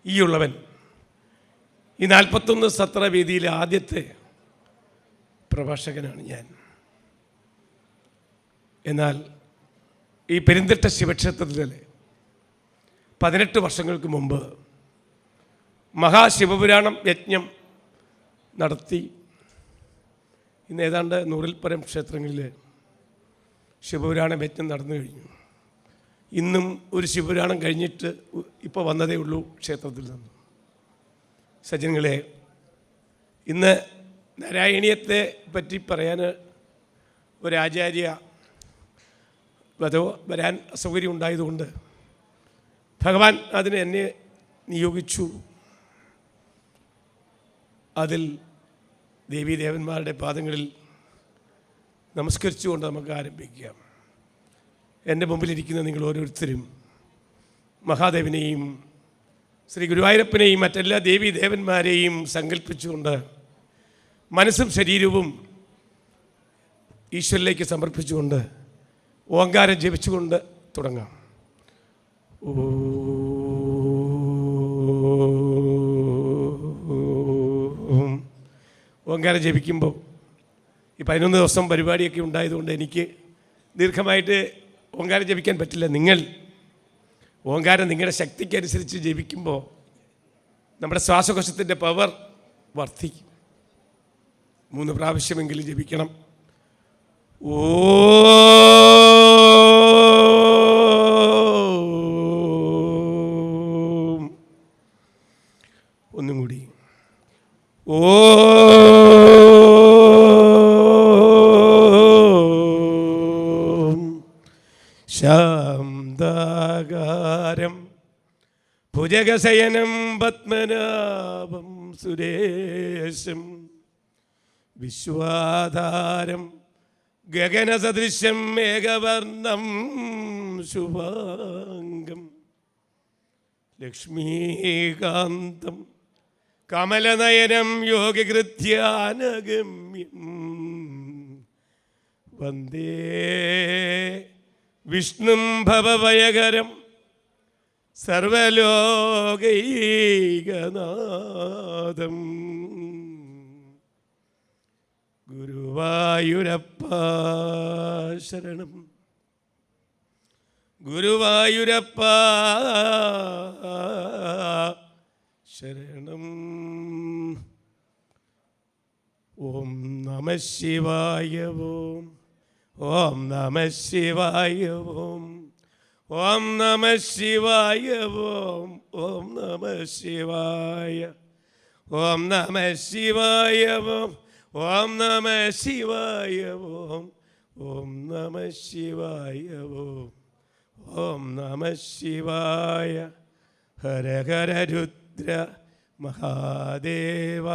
ഈ ഉള്ളവൻ ഈ 41 സത്രവേദിയിലെ ആദ്യത്തെ പ്രഭാഷകനാണ് ഞാൻ. എന്നാൽ ഈ പെരുന്തിട്ട ശിവക്ഷേത്രത്തിലെ 18 വർഷങ്ങൾക്ക് മുമ്പ് മഹാശിവപുരാണം യജ്ഞം നടത്തി. ഇന്ന് ഏതാണ്ട് 100-ൽ പരം ക്ഷേത്രങ്ങളിൽ ശിവപുരാണം യജ്ഞം നടന്നു കഴിഞ്ഞു. ഇന്നും ഒരു ശിവപുരാണം കഴിഞ്ഞിട്ട് ഇപ്പോൾ വന്നതേ ഉള്ളൂ ക്ഷേത്രത്തിൽ നിന്ന്. സജ്ജനങ്ങളെ, ഇന്ന് നാരായണീയത്തെ പറ്റി പറയാൻ ഒരാചാര്യ വരാൻ അസൗകര്യം ഉണ്ടായതുകൊണ്ട് ഭഗവാൻ അതിന് എന്നെ നിയോഗിച്ചു. അതിൽ ദേവീദേവന്മാരുടെ പാദങ്ങളിൽ നമസ്കരിച്ചുകൊണ്ട് നമുക്ക് ആരംഭിക്കാം. എൻ്റെ മുമ്പിലിരിക്കുന്ന നിങ്ങൾ ഓരോരുത്തരും മഹാദേവനെയും ശ്രീ ഗുരുവായൂരപ്പനെയും മറ്റെല്ലാ ദേവീദേവന്മാരെയും സങ്കല്പിച്ചുകൊണ്ട് മനസ്സും ശരീരവും ഈശ്വരനിലേക്ക് സമർപ്പിച്ചുകൊണ്ട് ഓങ്കാരം ജപിച്ചുകൊണ്ട് തുടങ്ങാം. ഓങ്കാരം ജപിക്കുമ്പോൾ ഈ 11 ദിവസം പരിപാടിയൊക്കെ ഉണ്ടായതുകൊണ്ട് എനിക്ക് ദീർഘമായിട്ട് ഓങ്കാരം ജപിക്കാൻ പറ്റില്ല. നിങ്ങൾ ഓങ്കാരം നിങ്ങളുടെ ശക്തിക്കനുസരിച്ച് ജപിക്കുമ്പോൾ നമ്മുടെ ശ്വാസകോശത്തിൻ്റെ പവർ വർദ്ധിക്കും. 3 പ്രാവശ്യമെങ്കിലും ജപിക്കണം. ഒന്നും കൂടി. ശാന്താകാരം ഭുജഗശയനം പത്മനാഭം സുരേശം വിശ്വാധാരം ഗഗനസദൃശ്യം മേഘവർണം ശുഭാംഗം ലക്ഷ്മീകാന്തം കമലനയനം യോഗികൃത്യാനഗമ്യം വന്ദേ വിഷ്ണും ഭവഭയകരം സർവലോകൈകനാഥം ഗുരുവായൂരപ്പ ശരണം. ഗുരുവായൂരപ്പ ശരണം. ഓം നമഃ ശിവായ. ഓം നമഃ ശിവായ. ഓം നമഃ ശിവായ. ഓം നമഃ ശിവായ. ഓം നമഃ ശിവായ. ഓം നമഃ ശിവായ. ഓം നമഃ ശിവായ. ഓം നമഃ ശിവായ. ഹര ഹര രുദ്ര മഹാദേവ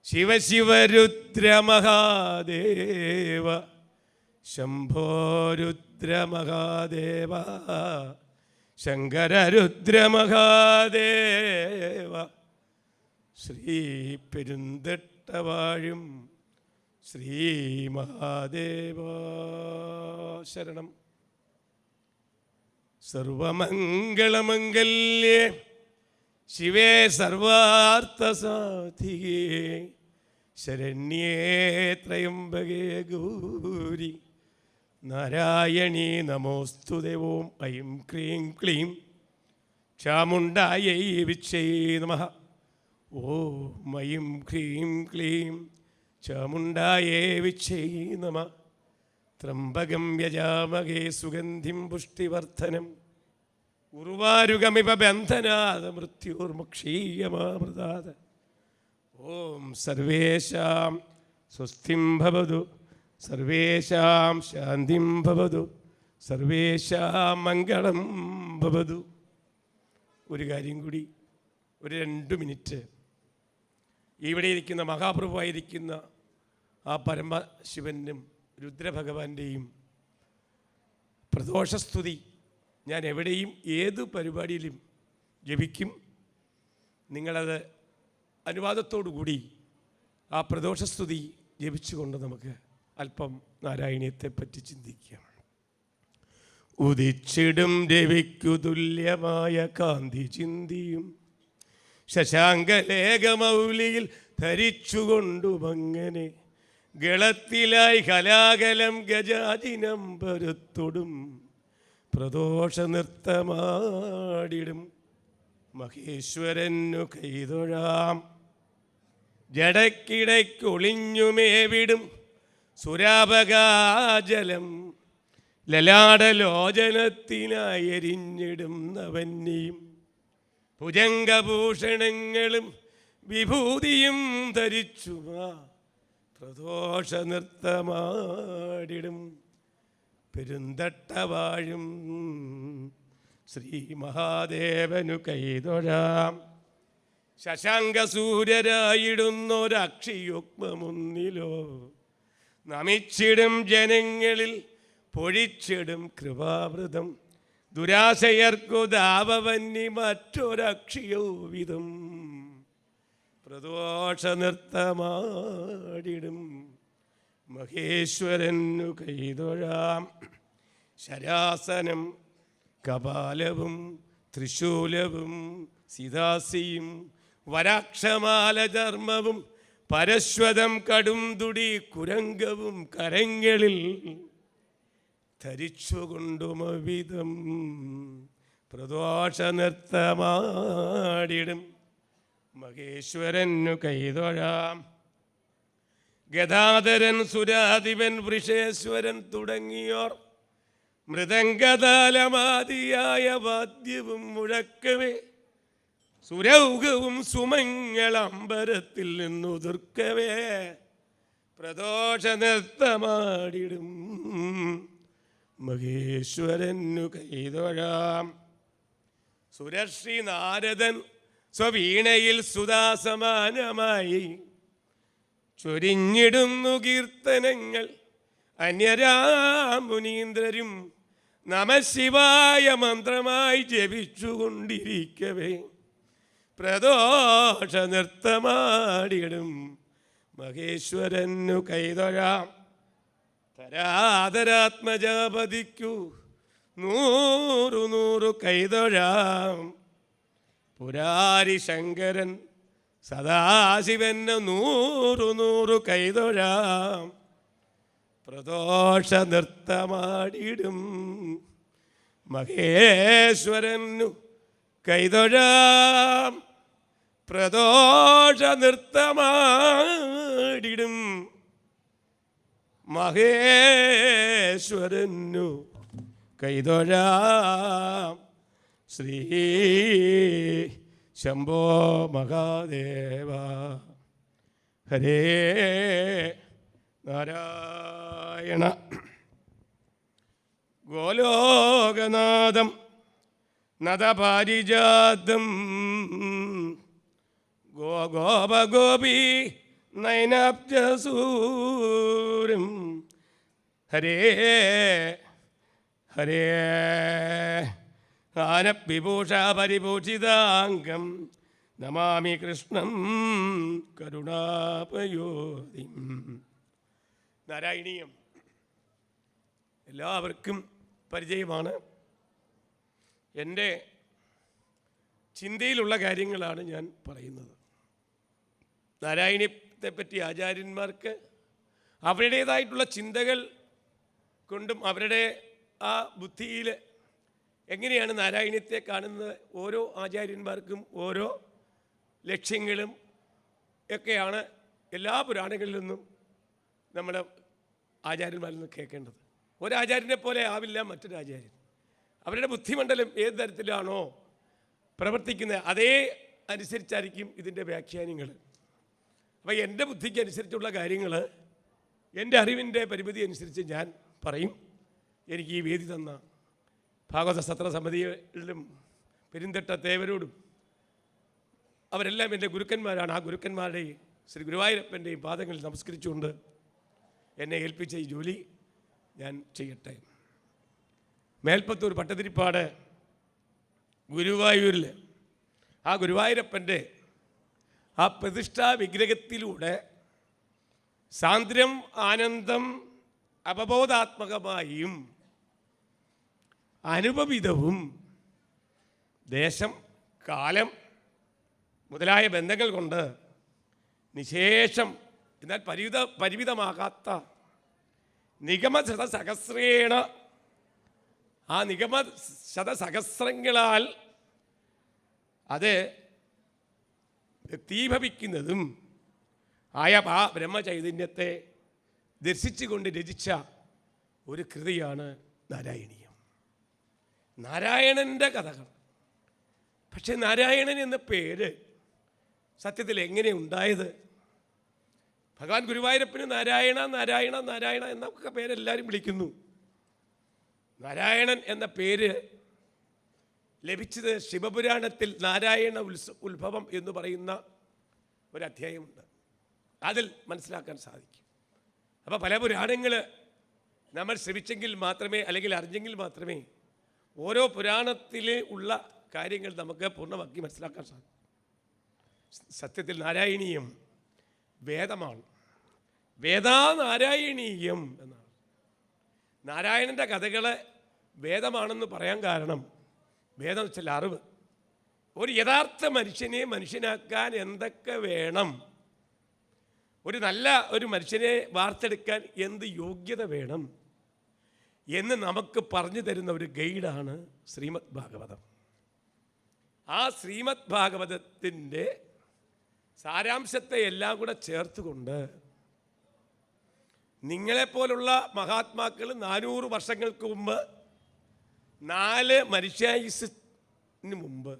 ശിവ ശിവ രുദ്ര മഹാദേവ ശംഭോ രുദ്ര മഹാദേവ ശങ്കര രുദ്ര മഹാദേവ ശ്രീ പെരുന്തട്ടവാഴും ശ്രീ മഹാദേവ ശരണം. സർവമംഗളമംഗല്യേ ശിവേ സർവാർത്ഥസാധികേ ശരണ്യേ ത്രയംബകേ ഗൗരി നാരായണീ നമോസ്തുതേ. ഓം ഐം ക്ലീം ക്ലീം ചാമുണ്ഡായൈ വിച്ഛൈ നമഃ. ഓം ഐം ക്ലീം ക്ലീം ചാമുണ്ഡായൈ വിച്ഛൈ നമഃ. ത്രംബകം യജാമഹേ സുഗന്ധിം പുഷ്ടിവർദ്ധനം ഉർവാരുകമിവ ബന്ധനാത് മൃത്യോർമുക്ഷീയമാമൃതാത്. ഓം സർവേഷാം സ്വസ്തിം ഭവതു, സർവേഷാം ശാന്തിം ഭവതു, സർവേഷാം മംഗളം ഭവതു. ഒരു കാര്യം കൂടി, ഒരു 2 മിനിറ്റ് ഇവിടെ ഇരിക്കുന്ന മഹാപ്രഭുവായിരിക്കുന്ന ആ പരമശിവനും രുദ്രഭഗവാന്റെയും പ്രദോഷസ്തുതി ഞാൻ എവിടെയും ഏത് പരിപാടിയിലും ജപിക്കും. നിങ്ങളത് അനുവാദത്തോടുകൂടി ആ പ്രദോഷസ്തുതി ജപിച്ചുകൊണ്ട് നമുക്ക് അല്പം നാരായണീയത്തെ പറ്റി ചിന്തിക്കാം. ഉദിച്ചിടും രവിക്കു തുല്യമായ കാന്തി ചിന്തിയും ശശാങ്കലേഖമൗലിയിൽ ധരിച്ചുകൊണ്ടുമങ്ങനെ ഗളത്തിലായി കലാകലം ഗജാജിനം പരുത്തൊടും പ്രദോഷ നൃത്തമാടിടും മഹേശ്വരനു കൈതൊഴാം. ജടക്കിടയ്ക്കൊളിഞ്ഞുമേവിടും സുരാപകാജലം ലലാടലോചനത്തിനായി എരിഞ്ഞിടും നവന്നിയും ഭുജംഗഭൂഷണങ്ങളും വിഭൂതിയും ധരിച്ചുമാ പ്രദോഷ നൃത്തമാടിടും പെരുന്തട്ടവാഴും ശ്രീ മഹാദേവനു കൈതൊഴാം. ശശാങ്കസൂര്യരായിടുന്നൊരക്ഷിയുഗ്മമുന്നിലോ നമിച്ചിടും ജനങ്ങളിൽ പൊഴിച്ചിടും കൃപാവൃതം ദുരാശയർക്കു ദാവവന്നി മറ്റൊരക്ഷിയോ വിധം പ്രദോഷ നൃത്തമാടിടും മഹേശ്വരനു കൈതൊഴാം. ശരാസനം കപാലവും ത്രിശൂലവും സിദാസിയും വരാക്ഷമാല ചർമ്മവും പരശ്വതം കടുംതുടി കുരംഗവും കരങ്ങളിൽ ധരിച്ചുകൊണ്ടുമവിധം പ്രദോഷ നൃത്തമാടിടും മഹേശ്വരനു കൈതൊഴാം. ഗദാധരൻ സുരാധിപൻ വൃഷേശ്വരൻ തുടങ്ങിയോർ മൃദംഗതാലമാദിയായ വാദ്യവും മുഴക്കവേ സുരൗകവും സുമംഗളമ്പരത്തിൽ നിന്നുതിർക്കവേ പ്രദോഷ നൃത്തമാടിടും മഹേശ്വരനു കൈതൊഴാം. സുരശ്രീ നാരദൻ സ്വവീണയിൽ സുധാസമാനമായി ചൊരിഞ്ഞിടുന്നു കീർത്തനങ്ങൾ അന്യരാമുനീന്ദ്രരും നമശിവായ മന്ത്രമായി ജപിച്ചുകൊണ്ടിരിക്കവേ പ്രദോഷ നൃത്തമാടിടും മഹേശ്വരനു കൈതൊഴാം. തരാതരാത്മജാപതിക്കു 100 കൈതൊഴാം. പുരാരി ശങ്കരൻ സദാശിവന് 100 കൈതൊഴാം. പ്രദോഷ നൃത്തമാടിടും മഹേശ്വരനു കൈതൊഴാം. പ്രദോഷ നൃത്തമാടിടും മഹേശ്വരനു കൈതൊഴാം. ശ്രീ ശംഭോ മഹാദേവ ഹരേ നാരായണ. ഗോലോകനാഥം നദപാരിജാതം ഗോപഗോപി നയനാബ്ജസൂരം ഹരേ ഹരേ ആനവിഭൂഷ പരിഭൂഷിതാംഗം നമാമി കൃഷ്ണം കരുണാപയോധിം. നാരായണീയം എല്ലാവർക്കും പരിചയമാണ്. എൻ്റെ ചിന്തയിലുള്ള കാര്യങ്ങളാണ് ഞാൻ പറയുന്നത്. നാരായണീയത്തെപ്പറ്റി ആചാര്യന്മാർക്ക് അവരുടേതായിട്ടുള്ള ചിന്തകൾ കൊണ്ടും അവരുടെ ആ ബുദ്ധിയിൽ എങ്ങനെയാണ് നാരായണീയത്തെ കാണുന്നത്, ഓരോ ആചാര്യന്മാർക്കും ഓരോ ലക്ഷ്യങ്ങളും ഒക്കെയാണ് എല്ലാ പുരാണങ്ങളിൽ നിന്നും നമ്മുടെ ആചാര്യന്മാരിൽ നിന്ന് കേൾക്കേണ്ടത്. ഒരാചാര്യനെ പോലെ ആവില്ല മറ്റൊരാചാര്യൻ. അവരുടെ ബുദ്ധിമണ്ഡലം ഏത് തരത്തിലാണോ പ്രവർത്തിക്കുന്നത് അതേ അനുസരിച്ചായിരിക്കും ഇതിൻ്റെ വ്യാഖ്യാനങ്ങൾ. അപ്പോൾ എൻ്റെ ബുദ്ധിക്ക് അനുസരിച്ചുള്ള കാര്യങ്ങൾ എൻ്റെ അറിവിൻ്റെ പരിമിതി അനുസരിച്ച് ഞാൻ പറയും. എനിക്ക് ഈ വേദി തന്ന ഭാഗവത സത്ര സമിതികളിലും പെരുന്തട്ട തേവരോടും അവരെല്ലാം എൻ്റെ ഗുരുക്കന്മാരാണ്. ആ ഗുരുക്കന്മാരുടെ ശ്രീ ഗുരുവായൂരപ്പൻ്റെയും പാദങ്ങളിൽ നമസ്കരിച്ചുകൊണ്ട് എന്നെ ഏൽപ്പിച്ച ഈ ജോലി ഞാൻ ചെയ്യട്ടെ. മേൽപ്പത്തൂർ പട്ടതിരിപ്പാട് ഗുരുവായൂരിൽ ആ ഗുരുവായൂരപ്പൻ്റെ ആ പ്രതിഷ്ഠാ വിഗ്രഹത്തിലൂടെ സാന്ദ്രം ആനന്ദം അവബോധാത്മകമായും അനുപമിതവും ദേശം കാലം മുതലായ ബന്ധങ്ങൾ കൊണ്ട് നിശേഷം എന്നാൽ പരിമിതമാകാത്ത നിഗമശതസഹസ്രേണ ആ നിഗമശതസഹസ്രങ്ങളാൽ അത് വ്യക്തീഭവിക്കുന്നതും ആയ ആ ബ്രഹ്മചൈതന്യത്തെ ദർശിച്ചുകൊണ്ട് രചിച്ച ഒരു കൃതിയാണ് നാരായണീയം. നാരായണൻ്റെ കഥകൾ. പക്ഷെ നാരായണൻ എന്ന പേര് സത്യത്തിൽ എങ്ങനെ ഉണ്ടായത്? ഭഗവാൻ ഗുരുവായൂരപ്പന് നാരായണ നാരായണ നാരായണ എന്നൊക്കെ പേരെല്ലാവരും വിളിക്കുന്നു. നാരായണൻ എന്ന പേര് ലഭിച്ചത് ശിവപുരാണത്തിൽ നാരായണ ഉത്ഭവം എന്ന് പറയുന്ന ഒരു അധ്യായമുണ്ട്. അതിൽ മനസ്സിലാക്കാൻ സാധിക്കും. അപ്പോൾ പല പുരാണങ്ങൾ നമ്മൾ ശ്രമിച്ചെങ്കിൽ മാത്രമേ, അല്ലെങ്കിൽ അറിഞ്ഞെങ്കിൽ മാത്രമേ ഓരോ പുരാണത്തിൽ ഉള്ള കാര്യങ്ങൾ നമുക്ക് പൂർണ്ണമാക്കി മനസ്സിലാക്കാൻ സാധിക്കും. സത്യത്തിൽ നാരായണീയം വേദമാണ്. വേദാനാരായണീയം എന്നാണ്. നാരായണൻ്റെ കഥകളെ വേദമാണെന്ന് പറയാൻ കാരണം വേദം വെച്ചാൽ അറിവ്. ഒരു യഥാർത്ഥ മനുഷ്യനെ മനുഷ്യനാക്കാൻ എന്തൊക്കെ വേണം, ഒരു നല്ല ഒരു മനുഷ്യനെ വാർത്തെടുക്കാൻ എന്ത് യോഗ്യത വേണം എന്ന് നമുക്ക് പറഞ്ഞു തരുന്ന ഒരു ഗൈഡാണ് ശ്രീമദ് ഭാഗവതം. ആ ശ്രീമദ് ഭാഗവതത്തിൻ്റെ സാരാംശത്തെ എല്ലാം കൂടെ ചേർത്തുകൊണ്ട് നിങ്ങളെപ്പോലുള്ള മഹാത്മാക്കൾ 400 വർഷങ്ങൾക്ക് മുമ്പ് 4 മനുഷ്യായുസിന് മുമ്പ്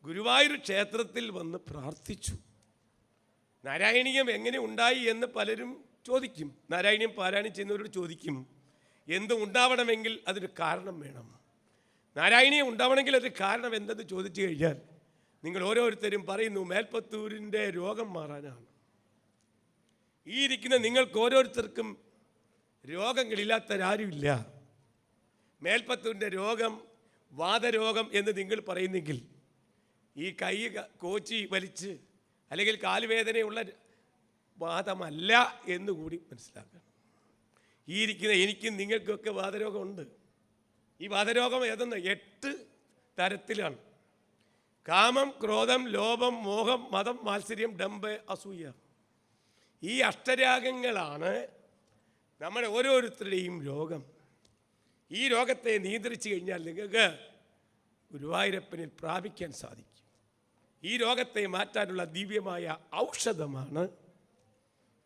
ഗുരുവായൂർ ക്ഷേത്രത്തിൽ വന്ന് പ്രാർത്ഥിച്ചു. നാരായണീയം എങ്ങനെ ഉണ്ടായി എന്ന് പലരും ചോദിക്കും. നാരായണീയം പാരായണം ചെയ്യുന്നവരോട് ചോദിക്കും, എന്ത് ഉണ്ടാവണമെങ്കിൽ അതിന് കാരണം വേണം. നാരായണീയം ഉണ്ടാവണമെങ്കിൽ അതിന് കാരണം എന്തെന്ന് ചോദിച്ചു കഴിഞ്ഞാൽ നിങ്ങൾ ഓരോരുത്തരും പറയുന്നു മേൽപ്പത്തൂരിൻ്റെ രോഗം മാറാനാണ്. ഈ ഇരിക്കുന്ന നിങ്ങൾക്ക് ഓരോരുത്തർക്കും രോഗങ്ങളില്ലാത്തവരാരുമില്ല. മേൽപ്പത്തൂരിൻ്റെ രോഗം വാതരോഗം എന്ന് നിങ്ങൾ പറയുന്നെങ്കിൽ ഈ കൈ കോച്ചി വലിച്ച് അല്ലെങ്കിൽ കാലുവേദനയുള്ള വാദമല്ല എന്നുകൂടി മനസ്സിലാക്കണം. ഈ ഇരിക്കുന്ന എനിക്കും നിങ്ങൾക്കൊക്കെ വാതരോഗമുണ്ട്. ഈ വാതരോഗം ഏതെന്ന് 8 തരത്തിലാണ്. കാമം, ക്രോധം, ലോഭം, മോഹം, മതം, മാത്സര്യം, ഡംബ്, അസൂയ. ഈ അഷ്ടരാഗങ്ങളാണ് നമ്മുടെ ഓരോരുത്തരുടെയും രോഗം. ഈ രോഗത്തെ നിയന്ത്രിച്ചു കഴിഞ്ഞാൽ നിങ്ങൾക്ക് ഗുരുവായൂരപ്പനിൽ പ്രാപിക്കാൻ സാധിക്കും. ഈ രോഗത്തെ മാറ്റാനുള്ള ദിവ്യമായ ഔഷധമാണ്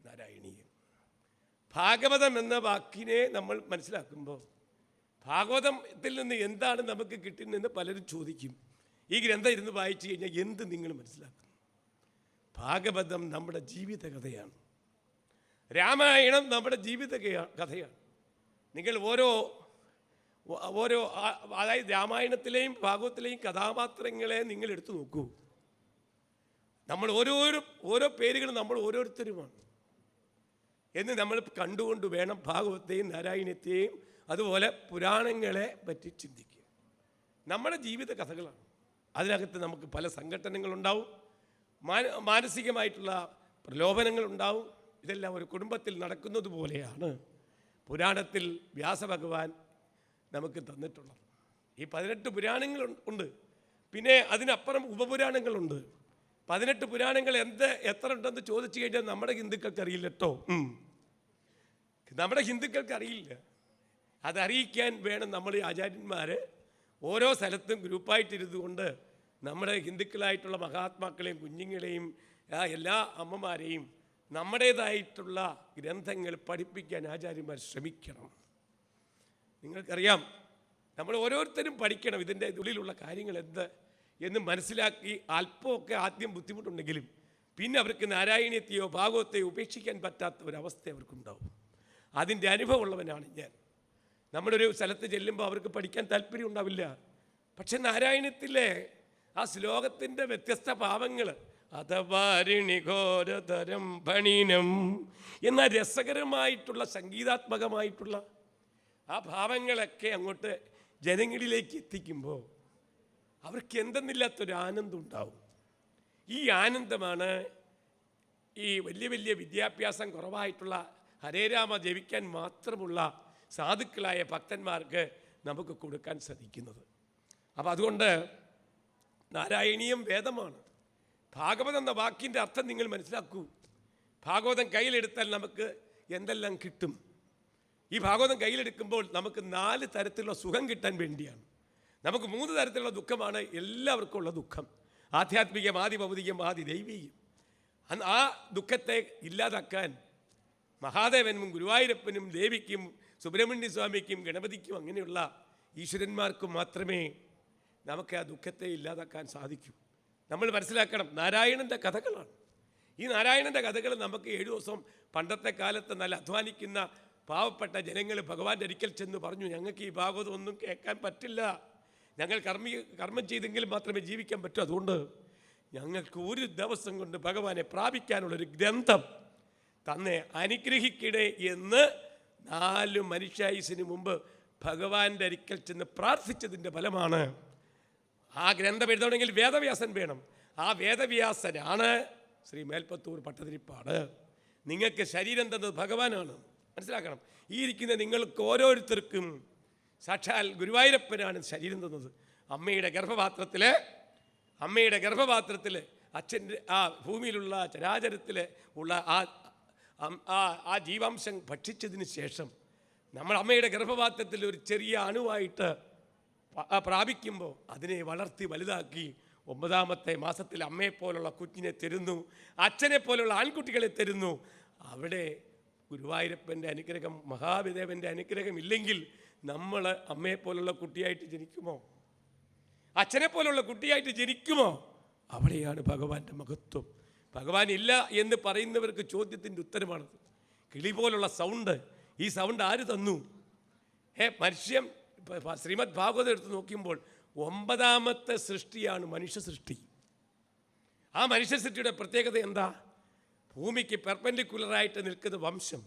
നാരായണീയം. ഭാഗവതം എന്ന വാക്കിനെ നമ്മൾ മനസ്സിലാക്കുമ്പോൾ ഭാഗവതത്തിൽ നിന്ന് എന്താണ് നമുക്ക് കിട്ടുന്നതെന്ന് പലരും ചോദിക്കും. ഈ ഗ്രന്ഥം ഇരുന്ന് വായിച്ചു കഴിഞ്ഞാൽ എന്ത് നിങ്ങൾ മനസ്സിലാക്കുന്നു? ഭാഗവതം നമ്മുടെ ജീവിത കഥയാണ്. രാമായണം നമ്മുടെ ജീവിത കഥയാണ്. നിങ്ങൾ ഓരോ അതായത് രാമായണത്തിലെയും ഭാഗവത്തിലെയും കഥാപാത്രങ്ങളെ നിങ്ങൾ എടുത്തു നോക്കൂ. നമ്മൾ ഓരോ പേരുകൾ നമ്മൾ ഓരോരുത്തരുമാണ് എന്ന് നമ്മൾ കണ്ടുകൊണ്ട് വേണം ഭാഗവത്തെയും നാരായണത്തെയും അതുപോലെ പുരാണങ്ങളെ പറ്റി ചിന്തിക്കുക. നമ്മുടെ ജീവിത കഥകളാണ്. അതിനകത്ത് നമുക്ക് പല സംഘടനകളുണ്ടാവും, മാനസികമായിട്ടുള്ള പ്രലോഭനങ്ങളുണ്ടാവും. ഇതെല്ലാം ഒരു കുടുംബത്തിൽ നടക്കുന്നത് പോലെയാണ് പുരാണത്തിൽ വ്യാസഭഗവാൻ നമുക്ക് തന്നിട്ടുള്ളത്. ഈ 18 പുരാണങ്ങൾ ഉണ്ട്. പിന്നെ അതിനപ്പുറം ഉപപുരാണങ്ങളുണ്ട്. 18 പുരാണങ്ങൾ എത്ര ഉണ്ടെന്ന് ചോദിച്ചു കഴിഞ്ഞാൽ നമ്മുടെ ഹിന്ദുക്കൾക്ക് അറിയില്ല കേട്ടോ. നമ്മുടെ ഹിന്ദുക്കൾക്ക് അറിയില്ല. അതറിയിക്കാൻ വേണം നമ്മൾ ആചാര്യന്മാർ ഓരോ സ്ഥലത്തും ഗ്രൂപ്പായിട്ടിരുന്നു കൊണ്ട് നമ്മുടെ ഹിന്ദുക്കളായിട്ടുള്ള മഹാത്മാക്കളെയും കുഞ്ഞുങ്ങളെയും എല്ലാ അമ്മമാരെയും നമ്മുടേതായിട്ടുള്ള ഗ്രന്ഥങ്ങൾ പഠിപ്പിക്കാൻ ആചാര്യന്മാർ ശ്രമിക്കണം. നിങ്ങൾക്കറിയാം, നമ്മൾ ഓരോരുത്തരും പഠിക്കണം ഇതിൻ്റെ ഉള്ളിലുള്ള കാര്യങ്ങൾ എന്ത് എന്ന് മനസ്സിലാക്കി. അല്പമൊക്കെ ആദ്യം ബുദ്ധിമുട്ടുണ്ടെങ്കിലും പിന്നെ അവർക്ക് നാരായണീയത്തെയോ ഭാഗവത്തെയോ ഉപേക്ഷിക്കാൻ പറ്റാത്ത ഒരവസ്ഥ അവർക്കുണ്ടാവും. അതിൻ്റെ അനുഭവമുള്ളവനാണ് ഞാൻ. നമ്മളൊരു സ്ഥലത്ത് ചെല്ലുമ്പോൾ അവർക്ക് പഠിക്കാൻ താല്പര്യം ഉണ്ടാവില്ല. പക്ഷെ നാരായണത്തിലെ ആ ശ്ലോകത്തിൻ്റെ വ്യത്യസ്ത ഭാവങ്ങൾ അതവാരിണിഘോരതരം ഭണീനം എന്ന രസകരമായിട്ടുള്ള സംഗീതാത്മകമായിട്ടുള്ള ആ ഭാവങ്ങളൊക്കെ അങ്ങോട്ട് ജനങ്ങളിലേക്ക് എത്തിക്കുമ്പോൾ അവർക്ക് എന്തെന്നില്ലാത്തൊരു ആനന്ദം ഉണ്ടാവും. ഈ ആനന്ദമാണ് ഈ വലിയ വലിയ വിദ്യാഭ്യാസം കുറവായിട്ടുള്ള ഹരേ രാമ ജപിക്കാൻ മാത്രമുള്ള സാധുക്കളായ ഭക്തന്മാർക്ക് നമുക്ക് കൊടുക്കാൻ സാധിക്കുന്നത്. അപ്പം അതുകൊണ്ട് നാരായണീയം വേദമാണ്. ഭാഗവതം എന്ന വാക്കിൻ്റെ അർത്ഥം നിങ്ങൾ മനസ്സിലാക്കൂ. ഭാഗവതം കയ്യിലെടുത്താൽ നമുക്ക് എന്തെല്ലാം കിട്ടും? ഈ ഭാഗവതം കയ്യിലെടുക്കുമ്പോൾ നമുക്ക് 4 തരത്തിലുള്ള സുഖം കിട്ടാൻ വേണ്ടിയാണ്. നമുക്ക് 3 തരത്തിലുള്ള ദുഃഖമാണ് എല്ലാവർക്കും ഉള്ള ദുഃഖം. ആധ്യാത്മികം, ആദി ഭൗതികം, ആദി ദൈവീകം. ആ ദുഃഖത്തെ ഇല്ലാതാക്കാൻ മഹാദേവനും ഗുരുവായൂരപ്പനും ദേവിക്കും സുബ്രഹ്മണ്യ സ്വാമിക്കും ഗണപതിക്കും അങ്ങനെയുള്ള ഈശ്വരന്മാർക്കും മാത്രമേ നമുക്ക് ആ ദുഃഖത്തെ ഇല്ലാതാക്കാൻ സാധിക്കൂ. നമ്മൾ മനസ്സിലാക്കണം, നാരായണൻ്റെ കഥകളാണ്. ഈ നാരായണൻ്റെ കഥകൾ നമുക്ക് 7 ദിവസം പണ്ടത്തെ കാലത്ത് നല്ല അധ്വാനിക്കുന്ന പാവപ്പെട്ട ജനങ്ങൾ ഭഗവാന്റെ അടുക്കൽ ചെന്ന് പറഞ്ഞു, ഞങ്ങൾക്ക് ഈ ഭാഗവതം ഒന്നും കേൾക്കാൻ പറ്റില്ല, ഞങ്ങൾ കർമ്മം ചെയ്തെങ്കിൽ മാത്രമേ ജീവിക്കാൻ പറ്റൂ, അതുകൊണ്ട് ഞങ്ങൾക്ക് ഒരു ദിവസം കൊണ്ട് ഭഗവാനെ പ്രാപിക്കാനുള്ളൊരു ഗ്രന്ഥം തന്നെ അനുഗ്രഹിക്കണേ എന്ന് 4 മനുഷ്യായുസിന് മുമ്പ് ഭഗവാന്റെ അടുക്കൽ ചെന്ന് പ്രാർത്ഥിച്ചതിൻ്റെ ഫലമാണ്. ആ ഗ്രന്ഥം എഴുതണമെങ്കിൽ വേദവ്യാസൻ വേണം. ആ വേദവ്യാസനാണ് ശ്രീ മേൽപ്പത്തൂർ ഭട്ടതിരിപ്പാട്. നിങ്ങൾക്ക് ശരീരം തന്നത് ഭഗവാനാണ്, മനസ്സിലാക്കണം. ഈ ഇരിക്കുന്ന നിങ്ങൾക്ക് ഓരോരുത്തർക്കും സാക്ഷാൽ ഗുരുവായൂരപ്പനാണ് ശരീരം തന്നത്. അമ്മയുടെ ഗർഭപാത്രത്തിൽ അച്ഛൻ്റെ ആ ഭൂമിയിലുള്ള ചരാചരത്തിൽ ഉള്ള ആ ജീവാംശം ഭക്ഷിച്ചതിന് ശേഷം നമ്മൾ അമ്മയുടെ ഗർഭപാത്രത്തിൽ ഒരു ചെറിയ അണുവായിട്ട് പ്രാപിക്കുമ്പോൾ അതിനെ വളർത്തി വലുതാക്കി 9ാമത്തെ മാസത്തിൽ അമ്മയെപ്പോലുള്ള കുഞ്ഞിനെ തരുന്നു, അച്ഛനെ പോലുള്ള ആൺകുട്ടികളെ തരുന്നു. അവിടെ ഗുരുവായൂരപ്പൻ്റെ അനുഗ്രഹം, മഹാദേവൻ്റെ അനുഗ്രഹം ഇല്ലെങ്കിൽ നമ്മൾ അമ്മയെപ്പോലുള്ള കുട്ടിയായിട്ട് ജനിക്കുമോ? അച്ഛനെ പോലുള്ള കുട്ടിയായിട്ട് ജനിക്കുമോ? അവിടെയാണ് ഭഗവാന്റെ മഹത്വം. ഭഗവാൻ ഇല്ല എന്ന് പറയുന്നവർക്ക് ചോദ്യത്തിൻ്റെ ഉത്തരമാണത്. കിളി പോലുള്ള സൗണ്ട്, ഈ സൗണ്ട് ആര് തന്നു? മനുഷ്യൻ ശ്രീമദ് ഭാഗവതം എടുത്ത് നോക്കുമ്പോൾ 9ാമത്തെ സൃഷ്ടിയാണ് മനുഷ്യ സൃഷ്ടി. ആ മനുഷ്യ സൃഷ്ടിയുടെ പ്രത്യേകത എന്താ? ഭൂമിക്ക് പെർപെൻഡിക്കുലറായിട്ട് നിൽക്കുന്ന വംശം,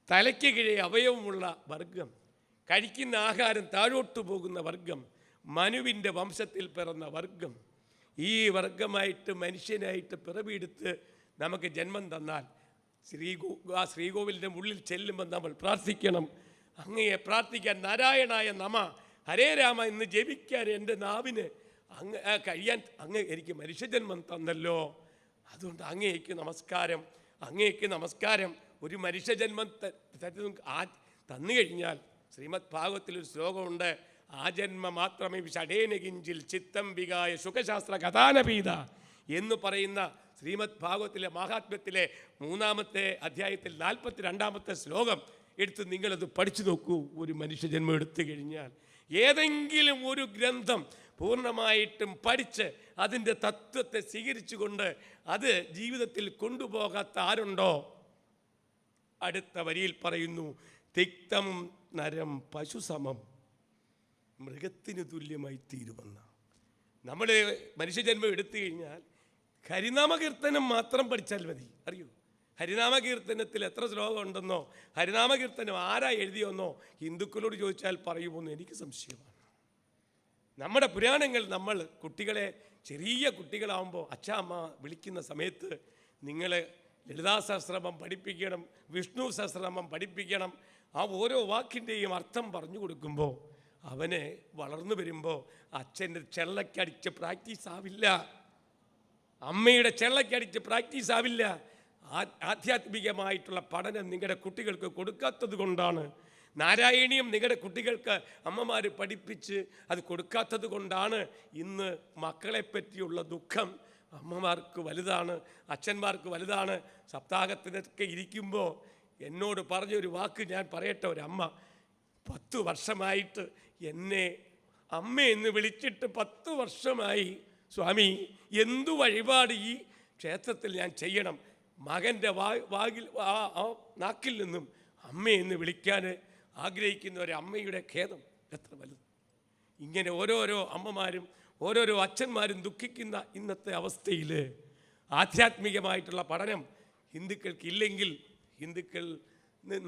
തലയ്ക്ക് കീഴെ അവയവമുള്ള വർഗം, കഴിക്കുന്ന ആഹാരം താഴോട്ട് പോകുന്ന വർഗം, മനുവിൻ്റെ വംശത്തിൽ പിറന്ന വർഗം. ഈ വർഗമായിട്ട് മനുഷ്യനായിട്ട് പിറവിയെടുത്ത് നമുക്ക് ജന്മം തന്നാൽ ആ ശ്രീകോവിലിൻ്റെ ഉള്ളിൽ ചെല്ലുമ്പോൾ നമ്മൾ പ്രാർത്ഥിക്കണം, അങ്ങയെ പ്രാർത്ഥിക്കാൻ നാരായണായ നമ ഹരേ രാമ എന്ന് ജപിക്കാൻ എൻ്റെ നാവിന് കഴിയാൻ അങ്ങ് എനിക്ക് മനുഷ്യജന്മം തന്നല്ലോ, അതുകൊണ്ട് അങ്ങേക്ക് നമസ്കാരം. ഒരു മനുഷ്യജന്മം തന്നു കഴിഞ്ഞാൽ ശ്രീമദ് ഭാഗവതത്തിലൊരു ശ്ലോകമുണ്ട്, ആ ജന്മ മാത്രമേ ഷടേനകിഞ്ചിൽ ചിത്തം വികായ സുഖശാസ്ത്ര കഥാനപീത എന്ന് പറയുന്ന ശ്രീമദ് ഭാഗവത്തിലെ മഹാത്മ്യത്തിലെ 3ാമത്തെ അധ്യായത്തിൽ 42ാമത്തെ ശ്ലോകം എടുത്ത് നിങ്ങളത് പഠിച്ചു നോക്കൂ. ഒരു മനുഷ്യജന്മം എടുത്തു കഴിഞ്ഞാൽ ഏതെങ്കിലും ഒരു ഗ്രന്ഥം പൂർണ്ണമായിട്ടും പഠിച്ച് അതിൻ്റെ തത്വത്തെ സ്വീകരിച്ചുകൊണ്ട് അത് ജീവിതത്തിൽ കൊണ്ടുപോകാത്ത ആരുണ്ടോ? അടുത്ത വരിയിൽ പറയുന്നു, തിക്തം നരം പശുസമം, മൃഗത്തിന് തുല്യമായി തീരുമെന്ന. നമ്മൾ മനുഷ്യജന്മം എടുത്തു കഴിഞ്ഞാൽ ഹരിനാമകീർത്തനം മാത്രം പഠിച്ചാൽ മതി. അറിയൂ, ഹരിനാമകീർത്തനത്തിൽ എത്ര ശ്ലോകം ഉണ്ടെന്നോ, ഹരിനാമകീർത്തനം ആരാ എഴുതിയെന്നോ ഹിന്ദുക്കളോട് ചോദിച്ചാൽ പറയുമെന്ന് എനിക്ക് സംശയമാണ്. നമ്മുടെ പുരാണങ്ങൾ നമ്മൾ കുട്ടികളെ, ചെറിയ കുട്ടികളാവുമ്പോൾ അച്ഛ അമ്മ വിളിക്കുന്ന സമയത്ത് നിങ്ങൾ ലളിതാ സഹസ്രനാമം പഠിപ്പിക്കണം, വിഷ്ണു സഹസ്രനാമം പഠിപ്പിക്കണം. ആ ഓരോ വാക്കിൻ്റെയും അർത്ഥം പറഞ്ഞു കൊടുക്കുമ്പോൾ അവനെ വളർന്നു വരുമ്പോൾ അച്ഛൻ്റെ ചെള്ളക്കടിച്ച് പ്രാക്ടീസ് ആവില്ല, അമ്മയുടെ ചെള്ളക്കടിച്ച് പ്രാക്ടീസ് ആവില്ല. ആധ്യാത്മികമായിട്ടുള്ള പഠനം നിങ്ങളുടെ കുട്ടികൾക്ക് കൊടുക്കാത്തത് കൊണ്ടാണ്. നാരായണീയം നിങ്ങളുടെ കുട്ടികൾക്ക് അമ്മമാർ പഠിപ്പിച്ച് അത് കൊടുക്കാത്തത് കൊണ്ടാണ് ഇന്ന് മക്കളെ പറ്റിയുള്ള ദുഃഖം അമ്മമാർക്ക് വലുതാണ്, അച്ഛന്മാർക്ക് വലുതാണ്. സപ്താഹത്തിനൊക്കെ ഇരിക്കുമ്പോൾ എന്നോട് പറഞ്ഞൊരു വാക്ക് ഞാൻ പറയട്ടെ. ഒരമ്മ 10 വർഷമായിട്ട് എന്നെ അമ്മയെന്ന് വിളിച്ചിട്ട് 10 വർഷമായി, സ്വാമി എന്തു വഴിപാട് ഈ ക്ഷേത്രത്തിൽ ഞാൻ ചെയ്യണം? മകൻ്റെ നാക്കിൽ നിന്നും അമ്മയെന്ന് വിളിക്കാൻ ആഗ്രഹിക്കുന്ന ഒരു അമ്മയുടെ ഖേദം എത്ര വലുത്. ഇങ്ങനെ ഓരോരോ അമ്മമാരും ഓരോരോ അച്ഛന്മാരും ദുഃഖിക്കുന്ന ഇന്നത്തെ അവസ്ഥയിൽ ആധ്യാത്മികമായിട്ടുള്ള പഠനം ഹിന്ദുക്കൾക്കില്ലെങ്കിൽ ഹിന്ദുക്കൾ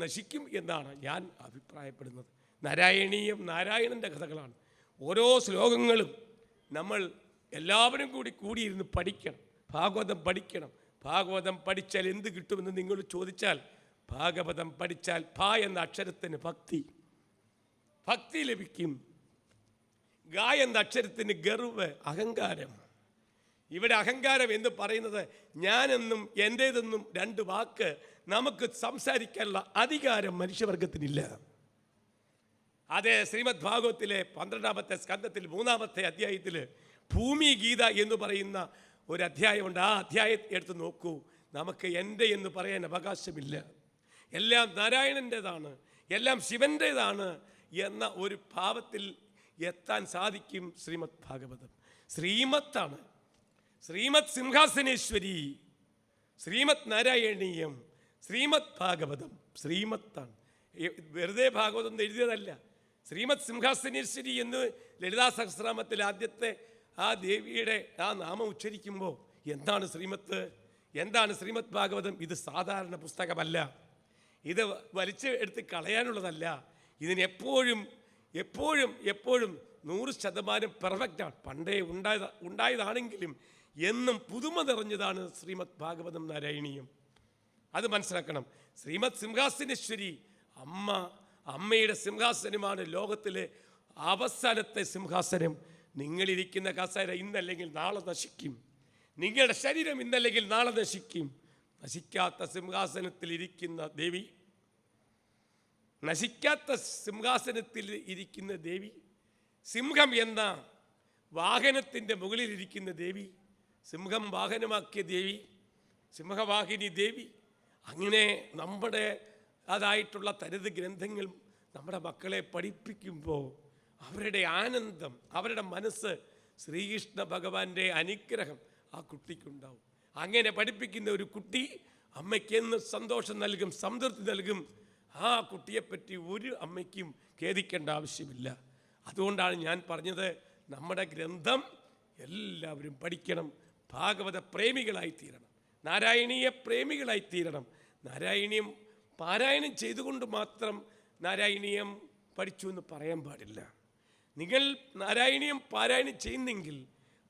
നശിക്കും എന്നാണ് ഞാൻ അഭിപ്രായപ്പെടുന്നത്. നാരായണീയം നാരായണൻ്റെ കഥകളാണ്. ഓരോ ശ്ലോകങ്ങളും നമ്മൾ എല്ലാവരും കൂടിയിരുന്ന് പഠിക്കണം, ഭാഗവതം പഠിക്കണം. ഭാഗവതം പഠിച്ചാൽ എന്ത് കിട്ടുമെന്ന് നിങ്ങൾ ചോദിച്ചാൽ, ഭാഗവതം പഠിച്ചാൽ ഭ എന്ന അക്ഷരത്തിന് ഭക്തി, ഭക്തി ലഭിക്കും. ഗ എന്ന അക്ഷരത്തിന് ഗർവ്, അഹങ്കാരം. ഇവിടെ അഹങ്കാരം എന്ന് പറയുന്നത് ഞാനെന്നും എൻ്റേതെന്നും രണ്ട് വാക്ക് നമുക്ക് സംസാരിക്കാനുള്ള അധികാരം മനുഷ്യവർഗത്തിനില്ല. അതേ ശ്രീമദ് ഭാഗവത്തിലെ 12-ാമത്തെ സ്കന്ധത്തിൽ 3-ാമത്തെ അധ്യായത്തിൽ ഭൂമി ഗീത എന്ന് പറയുന്ന ഒരു അധ്യായമുണ്ട്. ആ അധ്യായം എടുത്ത് നോക്കൂ. നമുക്ക് എൻ്റെ എന്ന് പറയാൻ അവകാശമില്ല. എല്ലാം നാരായണൻ്റേതാണ്, എല്ലാം ശിവൻ്റേതാണ് എന്ന ഒരു ഭാവത്തിൽ എത്താൻ സാധിക്കും. ശ്രീമദ് ഭാഗവതം ശ്രീമത്താണ്. ശ്രീമദ് സിംഹാസനേശ്വരി, ശ്രീമദ് നാരായണീയം, ശ്രീമദ് ഭാഗവതം ശ്രീമത്താണ്. വെറുതെ ഭാഗവതം എഴുതിയതല്ല. ശ്രീമദ് സിംഹാസനേശ്വരി എന്ന് ലളിതാ സഹസ്രനാമത്തിൽ ആദ്യത്തെ ആ ദേവിയുടെ ആ നാമം ഉച്ചരിക്കുമ്പോൾ എന്താണ് ശ്രീമത്ത്, എന്താണ് ശ്രീമദ് ഭാഗവതം? ഇത് സാധാരണ പുസ്തകമല്ല, ഇത് വലിച്ച് എടുത്ത് കളയാനുള്ളതല്ല. ഇതിന് എപ്പോഴും എപ്പോഴും എപ്പോഴും 100% പെർഫെക്റ്റാണ്. പണ്ടേ ഉണ്ടായതാണെങ്കിലും എന്നും പുതുമ നിറഞ്ഞതാണ് ശ്രീമദ് ഭാഗവതം നാരായണീയം. അത് മനസ്സിലാക്കണം. ശ്രീമദ് സിംഹാസനേശ്വരി അമ്മയുടെ സിംഹാസനമാണ് ലോകത്തിലെ അവസാനത്തെ സിംഹാസനം. നിങ്ങളിരിക്കുന്ന കസേര ഇന്നല്ലെങ്കിൽ നാളെ നശിക്കും. നിങ്ങളുടെ ശരീരം ഇന്നല്ലെങ്കിൽ നാളെ നശിക്കും. നശിക്കാത്ത സിംഹാസനത്തിൽ ഇരിക്കുന്ന ദേവി, നശിക്കാത്ത സിംഹാസനത്തിൽ ഇരിക്കുന്ന ദേവി, സിംഹം എന്ന വാഹനത്തിൻ്റെ മുകളിലിരിക്കുന്ന ദേവി, സിംഹം വാഹനമാക്കിയ ദേവി, സിംഹവാഹിനി ദേവി. അങ്ങനെ നമ്മുടെ അതായിട്ടുള്ള തരുത് ഗ്രന്ഥങ്ങൾ നമ്മുടെ മക്കളെ പഠിപ്പിക്കുമ്പോൾ അവരുടെ ആനന്ദം, അവരുടെ മനസ്സ് ശ്രീകൃഷ്ണ ഭഗവാന്റെ അനുഗ്രഹം ആ കുട്ടിക്കുണ്ടാവും. അങ്ങനെ പഠിപ്പിക്കുന്ന ഒരു കുട്ടി അമ്മയ്ക്കെന്ന് സന്തോഷം നൽകും, സംതൃപ്തി നൽകും. ആ കുട്ടിയെപ്പറ്റി ഒരു അമ്മയ്ക്കും ഖേദിക്കേണ്ട ആവശ്യമില്ല. അതുകൊണ്ടാണ് ഞാൻ പറഞ്ഞത്, നമ്മുടെ ഗ്രന്ഥം എല്ലാവരും പഠിക്കണം. ഭാഗവത പ്രേമികളായിത്തീരണം, നാരായണീയ പ്രേമികളായിത്തീരണം. നാരായണീയം പാരായണം ചെയ്തുകൊണ്ട് മാത്രം നാരായണീയം പഠിച്ചു എന്ന് പറയാൻ പാടില്ല. നിങ്ങൾ നാരായണീയം പാരായണം ചെയ്യുന്നെങ്കിൽ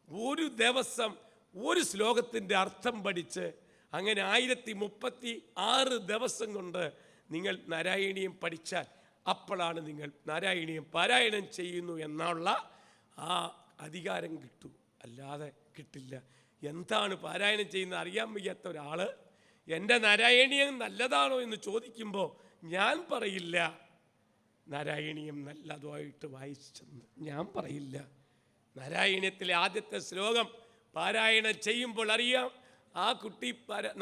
ഒരു ദിവസം ഒരു ശ്ലോകത്തിൻ്റെ അർത്ഥം പഠിച്ച് അങ്ങനെ 1036 ദിവസം കൊണ്ട് നിങ്ങൾ നാരായണീയം പഠിച്ചാൽ അപ്പോഴാണ് നിങ്ങൾ നാരായണീയം പാരായണം ചെയ്യുന്നു എന്നുള്ള ആ അധികാരം കിട്ടൂ, അല്ലാതെ കിട്ടില്ല. എന്താണ് പാരായണം ചെയ്യുന്നത് അറിയാൻ വയ്യാത്ത ഒരാൾ എൻ്റെ നാരായണീയം നല്ലതാണോ എന്ന് ചോദിക്കുമ്പോൾ ഞാൻ പറയില്ല നാരായണീയം നല്ലതായിട്ട് വായിച്ചെന്ന് ഞാൻ പറയില്ല. നാരായണീയത്തിലെ ആദ്യത്തെ ശ്ലോകം പാരായണം ചെയ്യുമ്പോൾ അറിയാം ആ കുട്ടി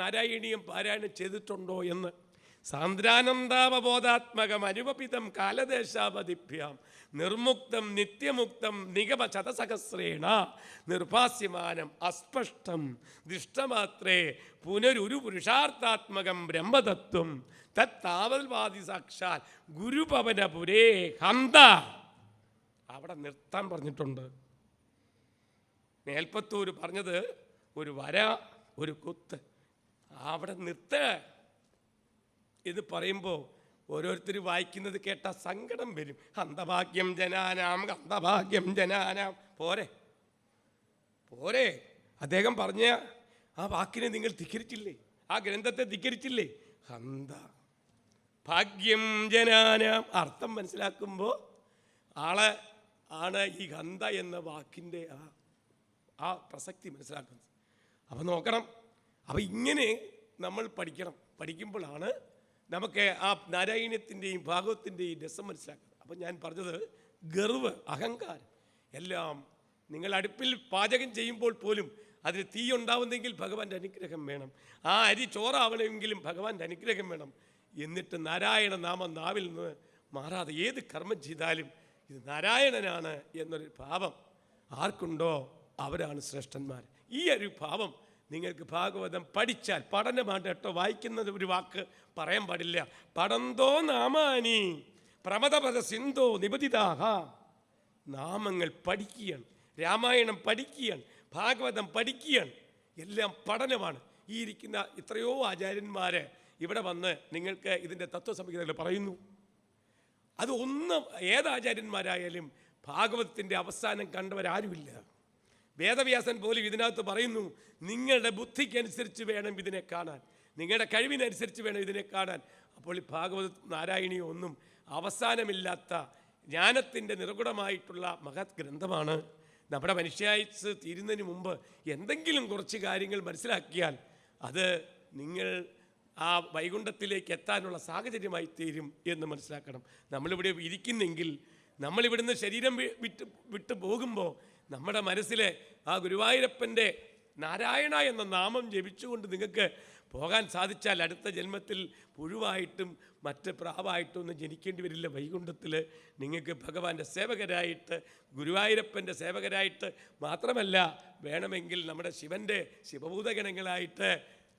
നാരായണീയം പാരായണം ചെയ്തിട്ടുണ്ടോ എന്ന്. സാന്ദ്രാനന്ദാവബോധാത്മകം അനുപപിതം കാലദേശാവധിഭ്യാം നിർമുക്തം നിത്യമുക്തം നിഗമ ശതസഹസ്രേണ നിർഭാസ്യമാനം അസ്പഷ്ടം ദൃഷ്ടമാത്രേ പുനരൊരു പുരുഷാർത്ഥാത്മകം ബ്രഹ്മതത്വം തത്താവൽവാദി സാക്ഷാൽ ഗുരുപവനപുരേ ഹന്ത. അവിടെ നിർത്താൻ പറഞ്ഞിട്ടുണ്ട്. മേൽപ്പത്തൂർ പറഞ്ഞത് ഒരു വര ഒരു കുത്ത്, അവിടെ നിർത്ത ഇത് പറയുമ്പോൾ ഓരോരുത്തർ വായിക്കുന്നത് കേട്ട സങ്കടം വരും. ഹന്തഭാഗ്യം ജനാനാം ഹന്തഭാഗ്യം ജനാനാം. പോരെ പോരെ, അദ്ദേഹം പറഞ്ഞ ആ വാക്കിനെ നിങ്ങൾ ധിക്കരിച്ചില്ലേ, ആ ഗ്രന്ഥത്തെ ധിക്കരിച്ചില്ലേ? ഹന്ത ഭാഗ്യം ജനാനാം അർത്ഥം മനസ്സിലാക്കുമ്പോൾ ആളെ ആണ് ഈ ഹന്ത എന്ന വാക്കിൻ്റെ ആ പ്രസക്തി മനസ്സിലാക്കുന്നത്. അപ്പം നോക്കണം, അപ്പം ഇങ്ങനെ നമ്മൾ പഠിക്കണം. പഠിക്കുമ്പോഴാണ് നമുക്ക് ആ നാരായണീയത്തിൻ്റെയും ഭാഗവത്തിൻ്റെയും രസം മനസ്സിലാക്കുന്നത്. അപ്പം ഞാൻ പറഞ്ഞത് ഗർവ്, അഹങ്കാരം എല്ലാം. നിങ്ങൾ അടുപ്പിൽ പാചകം ചെയ്യുമ്പോൾ പോലും അതിന് തീ ഉണ്ടാവുന്നെങ്കിൽ ഭഗവാന്റെ അനുഗ്രഹം വേണം. ആ അരി ചോറാവണമെങ്കിലും ഭഗവാന്റെ അനുഗ്രഹം വേണം. എന്നിട്ട് നാരായണ നാമം നാവിൽ നിന്ന് മാറാതെ ഏത് കർമ്മം ചെയ്താലും ഇത് നാരായണനാണ് എന്നൊരു ഭാവം ആർക്കുണ്ടോ അവരാണ് ശ്രേഷ്ഠന്മാർ. ഈ ഒരു ഭാവം നിങ്ങൾക്ക് ഭാഗവതം പഠിച്ചാൽ, പഠനമാണ് കേട്ടോ, വായിക്കുന്നത് ഒരു വാക്ക് പറയാൻ പാടില്ല. പടന്തോ നാമാനി പ്രമദപദ സിന്ധോ നിബദിതാഹ. നാമങ്ങൾ പഠിക്കുകയാണ്, രാമായണം പഠിക്കുകയാണ്, ഭാഗവതം പഠിക്കുകയാണ്, എല്ലാം പഠനമാണ്. ഈ ഇരിക്കുന്ന എത്രയോ ആചാര്യന്മാർ ഇവിടെ വന്ന് നിങ്ങൾക്ക് ഇതിൻ്റെ തത്വസംഹിതകൾ പറയുന്നു. അത് ഒന്നും ഏതാചാര്യന്മാരായാലും ഭാഗവതത്തിൻ്റെ അവസാനം കണ്ടവരാരുമില്ല. വേദവ്യാസൻ പോലും ഇതിനകത്ത് പറയുന്നു, നിങ്ങളുടെ ബുദ്ധിക്കനുസരിച്ച് വേണം ഇതിനെ കാണാൻ, നിങ്ങളുടെ കഴിവിനനുസരിച്ച് വേണം ഇതിനെ കാണാൻ. അപ്പോൾ ഈ ഭാഗവത നാരായണീയം ഒന്നും അവസാനമില്ലാത്ത ജ്ഞാനത്തിൻ്റെ നിറകുടമായിട്ടുള്ള മഹത് ഗ്രന്ഥമാണ്. നമ്മുടെ മനുഷ്യായുസ്സ് തീരുന്നതിന് മുമ്പ് എന്തെങ്കിലും കുറച്ച് കാര്യങ്ങൾ മനസ്സിലാക്കിയാൽ അത് നിങ്ങൾ ആ വൈകുണ്ഠത്തിലേക്ക് എത്താനുള്ള സാഹചര്യമായി തീരും എന്ന് മനസ്സിലാക്കണം. നമ്മളിവിടെ ഇരിക്കുന്നെങ്കിൽ, നമ്മളിവിടുന്ന് ശരീരം വിട്ട് പോകുമ്പോൾ നമ്മുടെ മനസ്സിലെ ആ ഗുരുവായൂരപ്പൻ്റെ നാരായണ എന്ന നാമം ജപിച്ചുകൊണ്ട് നിങ്ങൾക്ക് പോകാൻ സാധിച്ചാൽ അടുത്ത ജന്മത്തിൽ പുഴുവായിട്ടും മറ്റ് പ്രാവായിട്ടും ഒന്നും ജനിക്കേണ്ടി വരില്ല. വൈകുണ്ഠത്തിൽ നിങ്ങൾക്ക് ഭഗവാന്റെ സേവകരായിട്ട്, ഗുരുവായൂരപ്പൻ്റെ സേവകരായിട്ട് മാത്രമല്ല, വേണമെങ്കിൽ നമ്മുടെ ശിവൻ്റെ ശിവഭൂതഗണങ്ങളായിട്ട്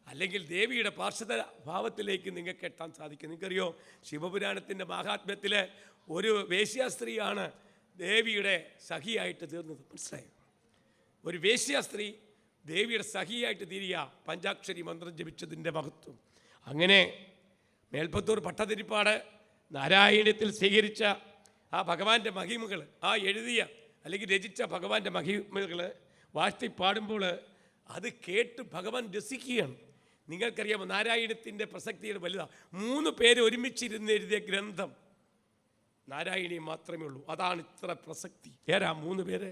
അല്ലെങ്കിൽ ദേവിയുടെ പാർശ്വത ഭാവത്തിലേക്ക് നിങ്ങൾക്ക് എത്താൻ സാധിക്കും. നിങ്ങൾക്കറിയോ, ശിവപുരാണത്തിൻ്റെ മാഹാത്മ്യത്തിൽ ഒരു വേശ്യാസ്ത്രീയാണ് ദേവിയുടെ സഖിയായിട്ട് തീർന്നത്. മനസ്സിലായോ? ഒരു വേശ്യാസ്ത്രീ ദേവിയുടെ സഖിയായിട്ട് തീരുക പഞ്ചാക്ഷരി മന്ത്രം ജപിച്ചതിൻ്റെ മഹത്വം. അങ്ങനെ മേൽപ്പത്തൂർ ഭട്ടതിരിപ്പാട് നാരായണീയത്തിൽ സ്വീകരിച്ച ആ ഭഗവാന്റെ മഹിമകൾ, ആ എഴുതിയ അല്ലെങ്കിൽ രചിച്ച ഭഗവാന്റെ മഹിമകൾ വാഴ്ത്തിപ്പാടുമ്പോൾ അത് കേട്ട് ഭഗവാൻ രസിക്കുകയാണ്. നിങ്ങൾക്കറിയാമോ, നാരായണത്തിൻ്റെ പ്രസക്തിയുടെ വലുതാണ്. 3 പേര് ഒരുമിച്ചിരുന്ന് എഴുതിയ ഗ്രന്ഥം നാരായണീയം മാത്രമേ ഉള്ളൂ. അതാണ് ഇത്ര പ്രസക്തി. ആരാ 3 പേര്?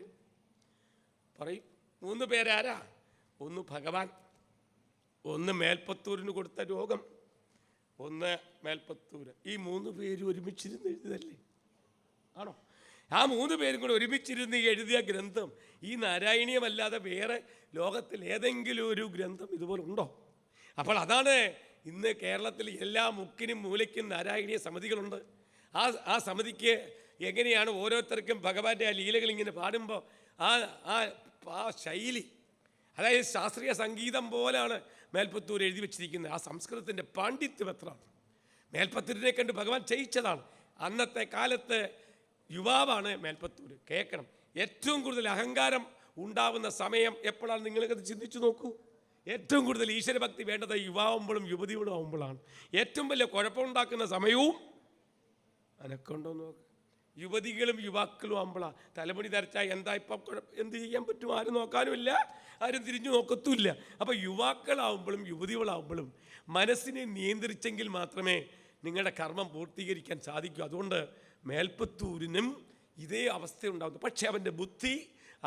പറയും. 3 പേരാരാ? ഒന്ന് ഭഗവാൻ, ഒന്ന് മേൽപ്പത്തൂരിന് കൊടുത്ത രോഗം, ഒന്ന് മേൽപ്പത്തൂര്. ഈ 3 പേര് ഒരുമിച്ചിരുന്ന് എഴുതിയതല്ലേ? ആണോ? ആ 3 പേരും കൂടെ ഒരുമിച്ചിരുന്ന് എഴുതിയ ഗ്രന്ഥം ഈ നാരായണീയമല്ലാതെ വേറെ ലോകത്തിൽ ഏതെങ്കിലും ഒരു ഗ്രന്ഥം ഇതുപോലെ ഉണ്ടോ? അപ്പോൾ അതാണ് ഇന്ന് കേരളത്തിൽ എല്ലാ മുക്കിനും മൂലയ്ക്കും നാരായണീയ സമിതികളുണ്ട്. ആ സമിതിക്ക് എങ്ങനെയാണ് ഓരോരുത്തർക്കും ഭഗവാന്റെ ആ ലീലകൾ ഇങ്ങനെ പാടുമ്പോൾ ആ ശൈലി, അതായത് ശാസ്ത്രീയ സംഗീതം പോലാണ് മേൽപ്പത്തൂർ എഴുതി വെച്ചിരിക്കുന്നത്. ആ സംസ്കൃതത്തിൻ്റെ പാണ്ഡിത്യം എത്രയാണ്! മേൽപ്പത്തൂരിനെ കണ്ട് ഭഗവാൻ ചെയ്യിച്ചതാണ്. അന്നത്തെ കാലത്ത് യുവാവാണ് മേൽപ്പത്തൂർ. കേൾക്കണം, ഏറ്റവും കൂടുതൽ അഹങ്കാരം ഉണ്ടാവുന്ന സമയം എപ്പോഴാണ്? നിങ്ങൾക്കത് ചിന്തിച്ചു നോക്കൂ. ഏറ്റവും കൂടുതൽ ഈശ്വരഭക്തി വേണ്ടത് യുവാവുമ്പോഴും യുവതിയോടും ആവുമ്പോഴാണ്. ഏറ്റവും വലിയ കുഴപ്പമുണ്ടാക്കുന്ന സമയവും അനക്കൊണ്ടോ നോക്ക്. യുവതികളും യുവാക്കളും ആവുമ്പോഴാണ്. തലമുടി ധരിച്ചാൽ എന്താ ഇപ്പം എന്ത് ചെയ്യാൻ പറ്റും? ആരും നോക്കാനുമില്ല, ആരും തിരിഞ്ഞു നോക്കത്തുമില്ല. അപ്പോൾ യുവാക്കളാവുമ്പോഴും യുവതികളാവുമ്പോഴും മനസ്സിനെ നിയന്ത്രിച്ചെങ്കിൽ മാത്രമേ നിങ്ങളുടെ കർമ്മം പൂർത്തീകരിക്കാൻ സാധിക്കൂ. അതുകൊണ്ട് മേൽപ്പത്തൂരിനും ഇതേ അവസ്ഥയുണ്ടാകുന്നു. പക്ഷേ അവൻ്റെ ബുദ്ധി,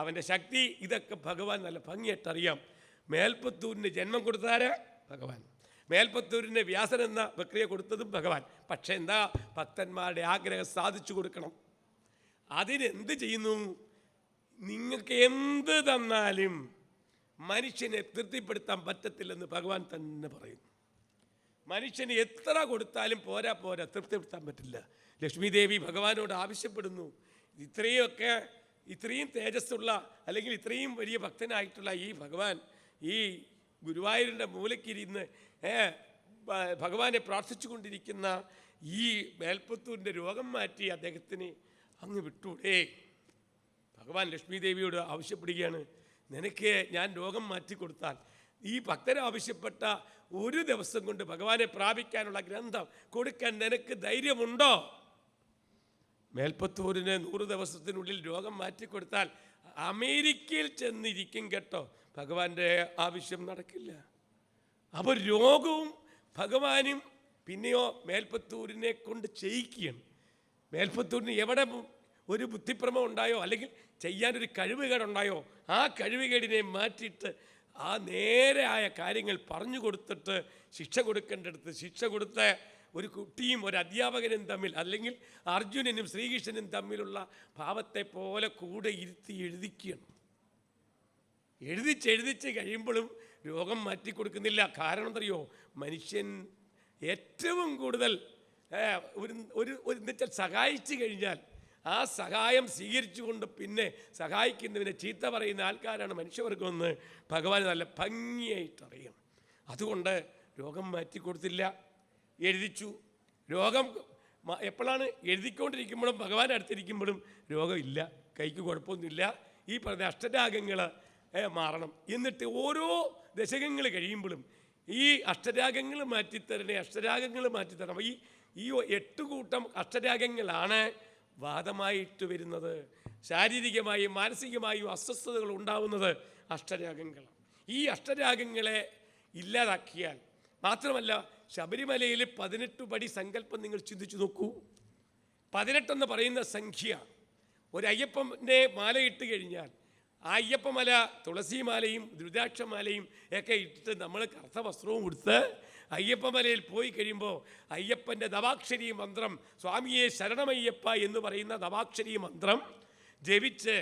അവൻ്റെ ശക്തി, ഇതൊക്കെ ഭഗവാൻ നല്ല ഭംഗിയായിട്ടറിയാം. മേൽപ്പത്തൂരിന് ജന്മം കൊടുത്താര്? ഭഗവാൻ. മേൽപ്പത്തൂരിന് വ്യാസൻ എന്ന പ്രക്രിയ കൊടുത്തതും ഭഗവാൻ. പക്ഷെ എന്താ? ഭക്തന്മാരുടെ ആഗ്രഹം സാധിച്ചു കൊടുക്കണം. അതിനെന്ത് ചെയ്യുന്നു? നിങ്ങൾക്ക് എന്ത് തന്നാലും മനുഷ്യനെ തൃപ്തിപ്പെടുത്താൻ പറ്റത്തില്ലെന്ന് ഭഗവാൻ തന്നെ പറയുന്നു. മനുഷ്യന് എത്ര കൊടുത്താലും പോരാ, തൃപ്തിപ്പെടുത്താൻ പറ്റില്ല. ലക്ഷ്മി ദേവി ഭഗവാനോട് ആവശ്യപ്പെടുന്നു, ഇത്രയും തേജസ്സുള്ള അല്ലെങ്കിൽ ഇത്രയും വലിയ ഭക്തനായിട്ടുള്ള ഈ ഭഗവാൻ ഈ ഗുരുവായൂരിൻ്റെ മൂലക്കിരുന്ന് ഭഗവാനെ പ്രാർത്ഥിച്ചു കൊണ്ടിരിക്കുന്ന ഈ മേൽപ്പത്തൂരിൻ്റെ രോഗം മാറ്റി അദ്ദേഹത്തിന് അങ്ങ് വിട്ടൂടെ? ഭഗവാൻ ലക്ഷ്മി ദേവിയോട് ആവശ്യപ്പെടുകയാണ്, നിനക്ക് ഞാൻ രോഗം മാറ്റി കൊടുത്താൽ ഈ ഭക്തരെ ആവശ്യപ്പെട്ട ഒരു ദിവസം കൊണ്ട് ഭഗവാനെ പ്രാപിക്കാനുള്ള ഗ്രന്ഥം കൊടുക്കാൻ നിനക്ക് ധൈര്യമുണ്ടോ? മേൽപ്പത്തൂരിന് 100 ദിവസത്തിനുള്ളിൽ രോഗം മാറ്റിക്കൊടുത്താൽ അമേരിക്കയിൽ ചെന്നിരിക്കും കേട്ടോ, ഭഗവാന്റെ ആവശ്യം നടക്കില്ല. അപ്പോൾ രോഗവും ഭഗവാനും പിന്നെയോ മേൽപ്പത്തൂരിനെ കൊണ്ട് ചെയ്യിക്കുകയാണ്. മേൽപ്പത്തൂരിന് എവിടെ ഒരു ബുദ്ധിഭ്രമം ഉണ്ടായോ അല്ലെങ്കിൽ ചെയ്യാനൊരു കഴിവുകേടുണ്ടായോ, ആ കഴിവുകേടിനെ മാറ്റിയിട്ട് ആ നേരെയായ കാര്യങ്ങൾ പറഞ്ഞു കൊടുത്തിട്ട് ശിക്ഷ കൊടുക്കേണ്ടടുത്ത് ശിക്ഷ കൊടുത്ത ഒരു കുട്ടിയും ഒരു അധ്യാപകനും തമ്മിൽ അല്ലെങ്കിൽ അർജുനനും ശ്രീകൃഷ്ണനും തമ്മിലുള്ള ഭാവത്തെ പോലെ കൂടെ ഇരുത്തി എഴുതിക്കുകയാണ്. എഴുതിച്ച് കഴിയുമ്പോഴും രോഗം മാറ്റിക്കൊടുക്കുന്നില്ല. കാരണം എന്തറിയോ? മനുഷ്യൻ ഏറ്റവും കൂടുതൽ എന്നുവെച്ചാൽ സഹായിച്ചു കഴിഞ്ഞാൽ ആ സഹായം സ്വീകരിച്ചുകൊണ്ട് പിന്നെ സഹായിക്കുന്നതിനെ ചീത്ത പറയുന്ന ആൾക്കാരാണ് മനുഷ്യവർഗമെന്ന് ഭഗവാൻ നല്ല ഭംഗിയായിട്ടറിയാം. അതുകൊണ്ട് രോഗം മാറ്റിക്കൊടുത്തില്ല, എഴുതിച്ചു. രോഗം എപ്പോഴാണ്? എഴുതിക്കൊണ്ടിരിക്കുമ്പോഴും ഭഗവാൻ അടുത്തിരിക്കുമ്പോഴും രോഗമില്ല, കൈക്ക് കുഴപ്പമൊന്നുമില്ല. ഈ പറഞ്ഞ അഷ്ടരാഗങ്ങൾ മാറണം. എന്നിട്ട് ഓരോ ദശകങ്ങൾ കഴിയുമ്പോഴും ഈ അഷ്ടരാഗങ്ങൾ മാറ്റിത്തരണം. ഈ 8 കൂട്ടം അഷ്ടരാഗങ്ങളാണ് വാദമായിട്ട് വരുന്നത്. ശാരീരികമായും മാനസികമായും അസ്വസ്ഥതകൾ ഉണ്ടാവുന്നത് അഷ്ടരാഗങ്ങളാണ്. ഈ അഷ്ടരാഗങ്ങളെ ഇല്ലാതാക്കിയാൽ മാത്രമല്ല, ശബരിമലയിൽ 18 പടി സങ്കല്പം നിങ്ങൾ ചിന്തിച്ചു നോക്കൂ. 18 പറയുന്ന സംഖ്യ ഒരു അയ്യപ്പൻ്റെ മാലയിട്ട് കഴിഞ്ഞാൽ ആ അയ്യപ്പമല തുളസിമാലയും രുദ്രാക്ഷമാലയും ഒക്കെ ഇട്ടിട്ട് നമ്മൾ കറുത്ത വസ്ത്രവും കൊടുത്ത് അയ്യപ്പമലയിൽ പോയി കഴിയുമ്പോൾ അയ്യപ്പൻ്റെ ദവാക്ഷരി മന്ത്രം സ്വാമിയെ ശരണമയ്യപ്പ എന്ന് പറയുന്ന ദവാക്ഷരി മന്ത്രം ജപിച്ച്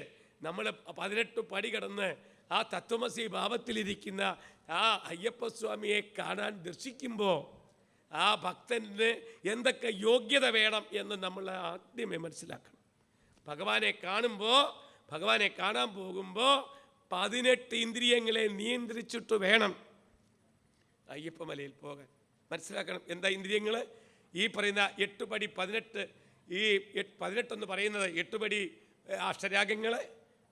നമ്മൾ 18 പടി കടന്ന് ആ തത്വമസി ഭാവത്തിലിരിക്കുന്ന ആ അയ്യപ്പസ്വാമിയെ കാണാൻ ദർശിക്കുമ്പോൾ ആ ഭക്തന് എന്തൊക്കെ യോഗ്യത വേണം എന്ന് നമ്മൾ ആദ്യമേ മനസ്സിലാക്കണം. ഭഗവാനെ കാണുമ്പോൾ, ഭഗവാനെ കാണാൻ പോകുമ്പോൾ 18 ഇന്ദ്രിയങ്ങളെ നിയന്ത്രിച്ചിട്ട് വേണം അയ്യപ്പമലയിൽ പോകാൻ. മനസ്സിലാക്കണം എന്താ ഇന്ദ്രിയങ്ങൾ? ഈ പറയുന്ന 8 പടി 18, ഈ 18 എന്ന് പറയുന്നത് 8 പടി അഷ്ടരാഗങ്ങൾ,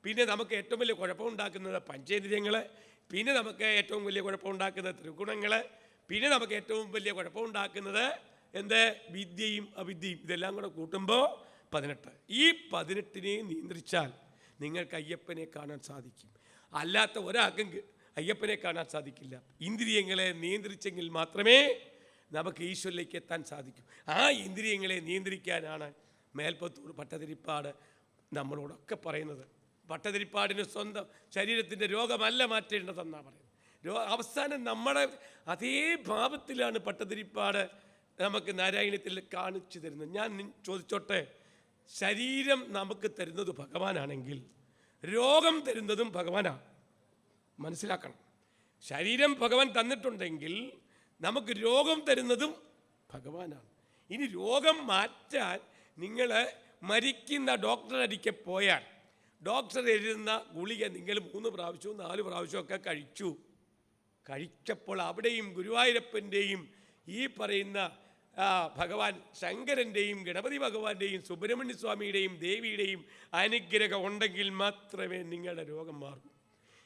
പിന്നെ നമുക്ക് ഏറ്റവും വലിയ കുഴപ്പമുണ്ടാക്കുന്നത് പഞ്ചേന്ദ്രിയങ്ങൾ, പിന്നെ നമുക്ക് ഏറ്റവും വലിയ കുഴപ്പമുണ്ടാക്കുന്നത് ത്രിഗുണങ്ങൾ, പിന്നെ നമുക്ക് ഏറ്റവും വലിയ കുഴപ്പമുണ്ടാക്കുന്നത് എന്ത്? വിദ്യയും അവിദ്യയും. ഇതെല്ലാം കൂടെ കൂട്ടുമ്പോൾ 18. ഈ 18നെ നിയന്ത്രിച്ചാൽ നിങ്ങൾക്ക് അയ്യപ്പനെ കാണാൻ സാധിക്കും. അല്ലാത്ത ഒരാൾക്കും അയ്യപ്പനെ കാണാൻ സാധിക്കില്ല. ഇന്ദ്രിയങ്ങളെ നിയന്ത്രിച്ചെങ്കിൽ മാത്രമേ നമുക്ക് ഈശ്വരനിലേക്ക് എത്താൻ സാധിക്കൂ. ആ ഇന്ദ്രിയങ്ങളെ നിയന്ത്രിക്കാനാണ് മേൽപ്പത്തൂർ ഭട്ടതിരിപ്പാട് നമ്മളോടൊക്കെ പറയുന്നത്. ഭട്ടതിരിപ്പാടിന് സ്വന്തം ശരീരത്തിൻ്റെ രോഗമല്ല മാറ്റേണ്ടതെന്നാണ് പറയുന്നത്. അവസാനം നമ്മുടെ അതേ ഭാവത്തിലാണ് ഭട്ടതിരിപ്പാട് നമുക്ക് നാരായണത്തിൽ കാണിച്ചു തരുന്നത്. ഞാൻ ചോദിച്ചോട്ടെ, ശരീരം നമുക്ക് തരുന്നത് ഭഗവാനാണെങ്കിൽ രോഗം തരുന്നതും ഭഗവാനാണ്. മനസ്സിലാക്കണം. ശരീരം ഭഗവാൻ തന്നിട്ടുണ്ടെങ്കിൽ നമുക്ക് രോഗം തരുന്നതും ഭഗവാനാണ്. ഇനി രോഗം മാറ്റാൻ നിങ്ങൾ മരിക്കുന്ന ഡോക്ടറടിക്ക് പോയാൽ ഡോക്ടർ എഴുതുന്ന ഗുളിക നിങ്ങൾ 3 പ്രാവശ്യവും 4 പ്രാവശ്യമൊക്കെ കഴിച്ചപ്പോൾ അവിടെയും ഗുരുവായൂരപ്പൻ്റെയും ഈ പറയുന്ന ഭഗവാൻ ശങ്കരൻ്റെയും ഗണപതി ഭഗവാന്റെയും സുബ്രഹ്മണ്യ സ്വാമിയുടെയും ദേവിയുടെയും അനുഗ്രഹം ഉണ്ടെങ്കിൽ മാത്രമേ നിങ്ങളുടെ രോഗം മാറൂ.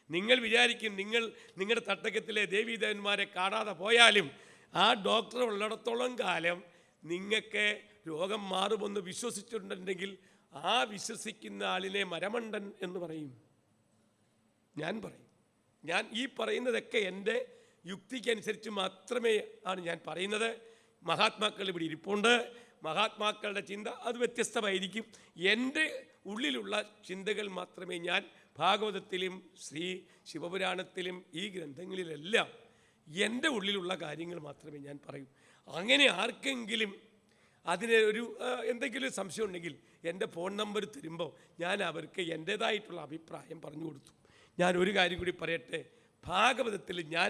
നിങ്ങൾ വിചാരിക്കും നിങ്ങളുടെ തട്ടകത്തിലെ ദേവീദേവന്മാരെ കാണാതെ പോയാലും ആ ഡോക്ടർ ഉള്ളിടത്തോളം കാലം നിങ്ങൾക്ക് രോഗം മാറുമെന്ന് വിശ്വസിച്ചിട്ടുണ്ടെങ്കിൽ ആ വിശ്വസിക്കുന്ന ആളിനെ മരമണ്ടൻ എന്ന് പറയും. ഞാൻ ഈ പറയുന്നതൊക്കെ എൻ്റെ യുക്തിക്കനുസരിച്ച് മാത്രമേ ആണ് ഞാൻ പറയുന്നത്. മഹാത്മാക്കൾ ഇവിടെ ഇരിപ്പുണ്ട്. മഹാത്മാക്കളുടെ ചിന്ത അത് വ്യത്യസ്തമായിരിക്കും. എൻ്റെ ഉള്ളിലുള്ള ചിന്തകൾ മാത്രമേ ഞാൻ ഭാഗവതത്തിലും ശ്രീ ശിവപുരാണത്തിലും ഈ ഗ്രന്ഥങ്ങളിലെല്ലാം എൻ്റെ ഉള്ളിലുള്ള കാര്യങ്ങൾ മാത്രമേ ഞാൻ പറയൂ. അങ്ങനെ ആർക്കെങ്കിലും അതിന് എന്തെങ്കിലും സംശയം ഉണ്ടെങ്കിൽ എൻ്റെ ഫോൺ നമ്പർ തരുമ്പോൾ ഞാൻ അവർക്ക് എൻ്റേതായിട്ടുള്ള അഭിപ്രായം പറഞ്ഞു കൊടുത്തു. ഞാൻ ഒരു കാര്യം കൂടി പറയട്ടെ. ഭാഗവതത്തിൽ ഞാൻ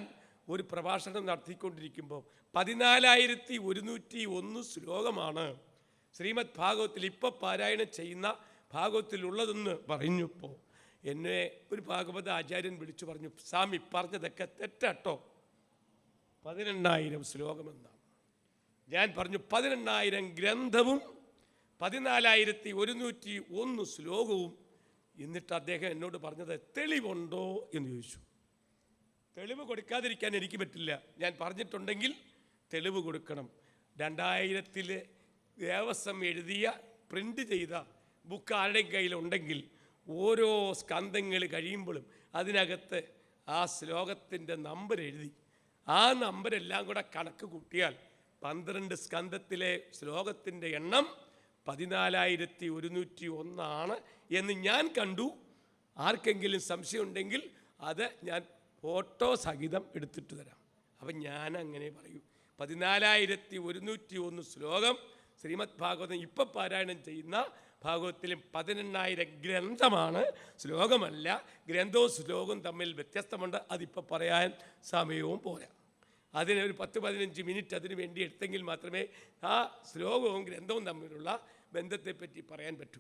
ഒരു പ്രഭാഷണം നടത്തിക്കൊണ്ടിരിക്കുമ്പോൾ 14,101 ശ്ലോകമാണ് ശ്രീമദ് ഭാഗവത്തിൽ ഇപ്പോൾ പാരായണം ചെയ്യുന്ന ഭാഗവത്തിലുള്ളതെന്ന് പറഞ്ഞപ്പോൾ എന്നെ ഒരു ഭാഗവത ആചാര്യൻ വിളിച്ചു പറഞ്ഞു, സ്വാമി പറഞ്ഞതൊക്കെ തെറ്റാട്ടോ, 18,000 ശ്ലോകമെന്നാണ്. ഞാൻ പറഞ്ഞു 18,000 ഗ്രന്ഥവും 14,101 ശ്ലോകവും. എന്നിട്ട് അദ്ദേഹം എന്നോട് പറഞ്ഞത് തെളിവുണ്ടോ എന്ന് ചോദിച്ചു. തെളിവ് കൊടുക്കാതിരിക്കാൻ എനിക്ക് പറ്റില്ല. ഞാൻ പറഞ്ഞിട്ടുണ്ടെങ്കിൽ തെളിവ് കൊടുക്കണം. 2000 ദേവസ്വം എഴുതിയ പ്രിൻ്റ് ചെയ്ത ബുക്ക് ആരുടെയും കയ്യിലുണ്ടെങ്കിൽ ഓരോ സ്കന്ധങ്ങൾ കഴിയുമ്പോഴും അതിനകത്ത് ആ ശ്ലോകത്തിൻ്റെ നമ്പർ എഴുതി, ആ നമ്പരെല്ലാം കൂടെ കണക്ക് കൂട്ടിയാൽ 12 സ്കന്ധത്തിലെ ശ്ലോകത്തിൻ്റെ എണ്ണം 14,101 എന്ന് ഞാൻ കണ്ടു. ആർക്കെങ്കിലും സംശയമുണ്ടെങ്കിൽ അത് ഞാൻ ഫോട്ടോ സഹിതം എടുത്തിട്ട് തരാം. അപ്പം ഞാൻ അങ്ങനെ പറയൂ. 14,101 ശ്ലോകം ശ്രീമദ് ഭാഗവതം ഇപ്പം പാരായണം ചെയ്യുന്ന ഭാഗവത്തിലും 18,000 ഗ്രന്ഥമാണ്, ശ്ലോകമല്ല. ഗ്രന്ഥവും ശ്ലോകവും തമ്മിൽ വ്യത്യസ്തമുണ്ട്. അതിപ്പോൾ പറയാൻ സമയവും പോരാ. അതിനൊരു 10-15 മിനിറ്റ് അതിനു വേണ്ടി എടുത്തെങ്കിൽ മാത്രമേ ആ ശ്ലോകവും ഗ്രന്ഥവും തമ്മിലുള്ള ബന്ധത്തെപ്പറ്റി പറയാൻ പറ്റൂ.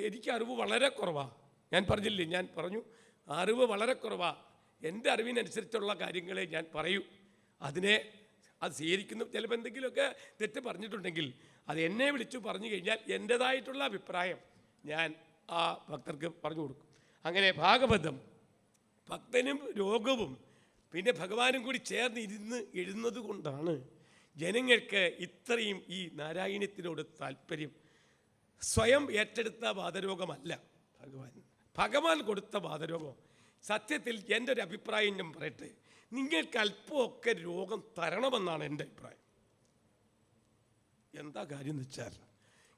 എനിക്ക് അറിവ് വളരെ കുറവാണ്. ഞാൻ പറഞ്ഞില്ലേ, ഞാൻ പറഞ്ഞു അറിവ് വളരെ കുറവാണ്. എൻ്റെ അറിവിനനുസരിച്ചുള്ള കാര്യങ്ങളെ ഞാൻ പറയൂ. അത് സ്വീകരിക്കുന്നു. ചിലപ്പോൾ എന്തെങ്കിലുമൊക്കെ തെറ്റ് പറഞ്ഞിട്ടുണ്ടെങ്കിൽ അത് എന്നെ വിളിച്ചു പറഞ്ഞു കഴിഞ്ഞാൽ എൻ്റേതായിട്ടുള്ള അഭിപ്രായം ഞാൻ ആ ഭക്തർക്ക് പറഞ്ഞു കൊടുക്കും. അങ്ങനെ ഭാഗവതം ഭക്തനും രോഗവും പിന്നെ ഭഗവാനും കൂടി ചേർന്ന് എഴുതുന്നത് കൊണ്ടാണ് ജനങ്ങൾക്ക് ഇത്രയും ഈ നാരായണത്തിനോട് താല്പര്യം. സ്വയം ഏറ്റെടുത്ത വാതരോഗമല്ല ഭഗവാൻ കൊടുത്ത വാതരോഗം. സത്യത്തിൽ എൻ്റെ ഒരു അഭിപ്രായം ഞാൻ പറയട്ടെ, നിങ്ങൾക്ക് അല്പമൊക്കെ രോഗം തരണമെന്നാണ് എൻ്റെ അഭിപ്രായം. എന്താ കാര്യം എന്ന് വെച്ചാൽ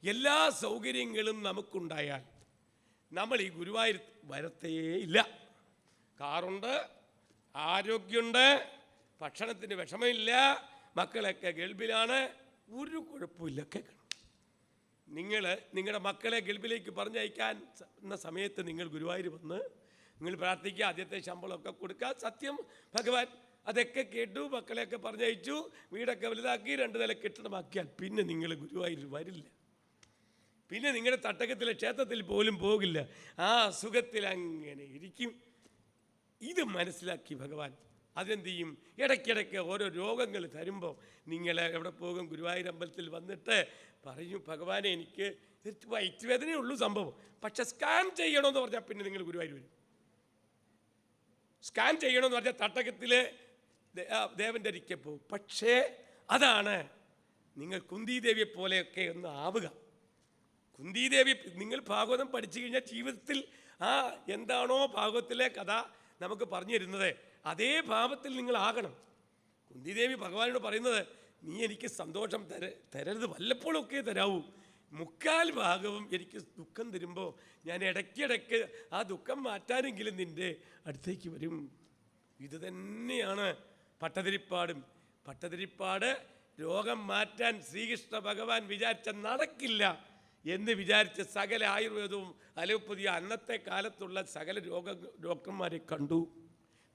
എല്ലാ സൗകര്യങ്ങളും നമുക്കുണ്ടായാൽ നമ്മൾ ഈ ഗുരുവായൂർ വരത്തേയില്ല. കാറുണ്ട്, ആരോഗ്യമുണ്ട്, ഭക്ഷണത്തിന് വിഷമമില്ല, മക്കളൊക്കെ ഗൾഫിലാണ്, ഒരു കുഴപ്പമില്ല. കേൾക്കണം, നിങ്ങളുടെ മക്കളെ ഗൾഫിലേക്ക് പറഞ്ഞയക്കാൻ എന്ന സമയത്ത് നിങ്ങൾ ഗുരുവായൂർ വന്ന് നിങ്ങൾ പ്രാർത്ഥിക്കുക, ആദ്യത്തെ ശമ്പളമൊക്കെ കൊടുക്കുക. സത്യം ഭഗവാൻ അതൊക്കെ കേട്ടു, മക്കളെയൊക്കെ പറഞ്ഞയച്ചു, വീടൊക്കെ വലുതാക്കി 2 നില കെട്ടിടമാക്കിയാൽ പിന്നെ നിങ്ങൾ ഗുരുവായൂർ വരില്ല. പിന്നെ നിങ്ങളുടെ തട്ടകത്തിലെ ക്ഷേത്രത്തിൽ പോലും പോകില്ല. ആ സുഖത്തിൽ അങ്ങനെ ഇരിക്കും. ഇത് മനസ്സിലാക്കി ഭഗവാൻ അതെന്ത് ചെയ്യും? ഇടയ്ക്കിടയ്ക്ക് ഓരോ രോഗങ്ങൾ തരുമ്പോൾ നിങ്ങൾ എവിടെ പോകും? ഗുരുവായൂർ അമ്പലത്തിൽ വന്നിട്ട് പറയും, ഭഗവാനെ എനിക്ക് വയറ്റുവേദനയുള്ളൂ സംഭവം, പക്ഷെ സ്കാൻ ചെയ്യണമെന്ന് പറഞ്ഞാൽ പിന്നെ നിങ്ങൾ ഗുരുവായൂർ വരും. സ്കാൻ ചെയ്യണമെന്ന് പറഞ്ഞാൽ തട്ടകത്തിൽ ദേവൻ്റെ അരികെ പോകും. പക്ഷേ അതാണ് നിങ്ങൾ കുന്തിദേവിയെ പോലെയൊക്കെ ഒന്ന് ആവുക. കുന്തിദേവി, നിങ്ങൾ ഭാഗവതം പഠിച്ചു കഴിഞ്ഞാൽ ജീവിതത്തിൽ എന്താണോ ഭാഗവത്തിലെ കഥ നമുക്ക് പറഞ്ഞു തരുന്നത് അതേ ഭാവത്തിൽ നിങ്ങളാകണം. കുന്തിദേവി ഭഗവാനോട് പറയുന്നത്, നീ എനിക്ക് സന്തോഷം തരരുത്, വല്ലപ്പോഴൊക്കെ തരാവൂ. 3/4 ഭാഗവും എനിക്ക് ദുഃഖം തരുമ്പോൾ ഞാൻ ഇടയ്ക്കിടയ്ക്ക് ആ ദുഃഖം മാറ്റാനെങ്കിലും നിൻ്റെ അടുത്തേക്ക് വരും. ഇത് തന്നെയാണ് പട്ടതിരിപ്പാടും. പട്ടതിരിപ്പാട് രോഗം മാറ്റാൻ ശ്രീകൃഷ്ണ ഭഗവാൻ വിചാരിച്ച നടക്കില്ല എന്ന് വിചാരിച്ച് സകല ആയുർവേദവും അലോപ്പതിയും അന്നത്തെ കാലത്തുള്ള സകല ഡോക്ടർമാരെ കണ്ടു.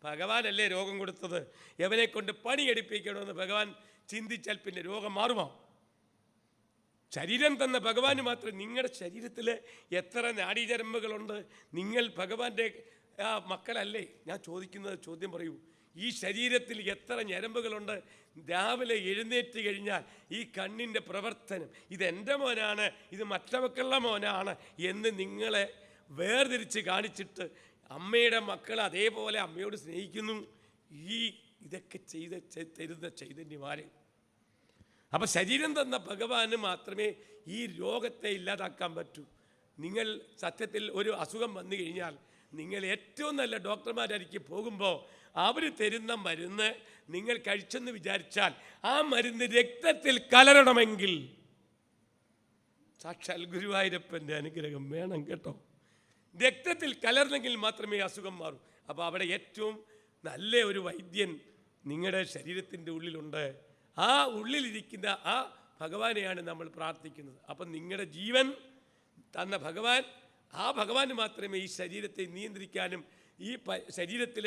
ഭഗവാനല്ലേ രോഗം കൊടുത്തത്, എവനെ കൊണ്ട് പണിയെടുപ്പിക്കണമെന്ന് ഭഗവാൻ ചിന്തിച്ചാൽ പിന്നെ രോഗം മാറുമോ? ശരീരം തന്ന ഭഗവാന് മാത്രം. നിങ്ങളുടെ ശരീരത്തിൽ എത്ര നാഡീചരമ്പുകളുണ്ട്? നിങ്ങൾ ഭഗവാന്റെ മക്കളല്ലേ? ഞാൻ ചോദിക്കുന്നത് ചോദ്യം പറയൂ. ഈ ശരീരത്തിൽ എത്ര ഞരമ്പുകളുണ്ട്? രാവിലെ എഴുന്നേറ്റ് കഴിഞ്ഞാൽ ഈ കണ്ണിൻ്റെ പ്രവർത്തനം, ഇതെൻ്റെ മോനാണ്, ഇത് മറ്റവക്കുള്ള മോനാണ് എന്ന് നിങ്ങളെ വേർതിരിച്ച് കാണിച്ചിട്ട് അമ്മയുടെ മക്കൾ അതേപോലെ അമ്മയോട് സ്നേഹിക്കുന്നു. ഇതൊക്കെ തരുന്ന ചൈതന്യമാരെ. അപ്പം ശരീരം തന്ന ഭഗവാന് മാത്രമേ ഈ രോഗത്തെ ഇല്ലാതാക്കാൻ പറ്റൂ. നിങ്ങൾ സത്യത്തിൽ ഒരു അസുഖം വന്നു കഴിഞ്ഞാൽ നിങ്ങൾ ഏറ്റവും നല്ല ഡോക്ടർമാരായിരിക്കും പോകുമ്പോൾ അവർ തരുന്ന മരുന്ന് നിങ്ങൾ കഴിച്ചെന്ന് വിചാരിച്ചാൽ ആ മരുന്ന് രക്തത്തിൽ കലരണമെങ്കിൽ സാക്ഷാൽ ഗുരുവായൂരപ്പൻ്റെ അനുഗ്രഹം വേണം കേട്ടോ. രക്തത്തിൽ കലർന്നെങ്കിൽ മാത്രമേ അസുഖം മാറൂ. അപ്പോൾ അവിടെ ഏറ്റവും നല്ല ഒരു വൈദ്യൻ നിങ്ങളുടെ ശരീരത്തിൻ്റെ ഉള്ളിലുണ്ട്. ആ ഉള്ളിലിരിക്കുന്ന ആ ഭഗവാനെയാണ് നമ്മൾ പ്രാർത്ഥിക്കുന്നത്. അപ്പം നിങ്ങളുടെ ജീവൻ തന്ന ഭഗവാൻ, ആ ഭഗവാന് മാത്രമേ ഈ ശരീരത്തെ നിയന്ത്രിക്കാനും ഈ ശരീരത്തിൽ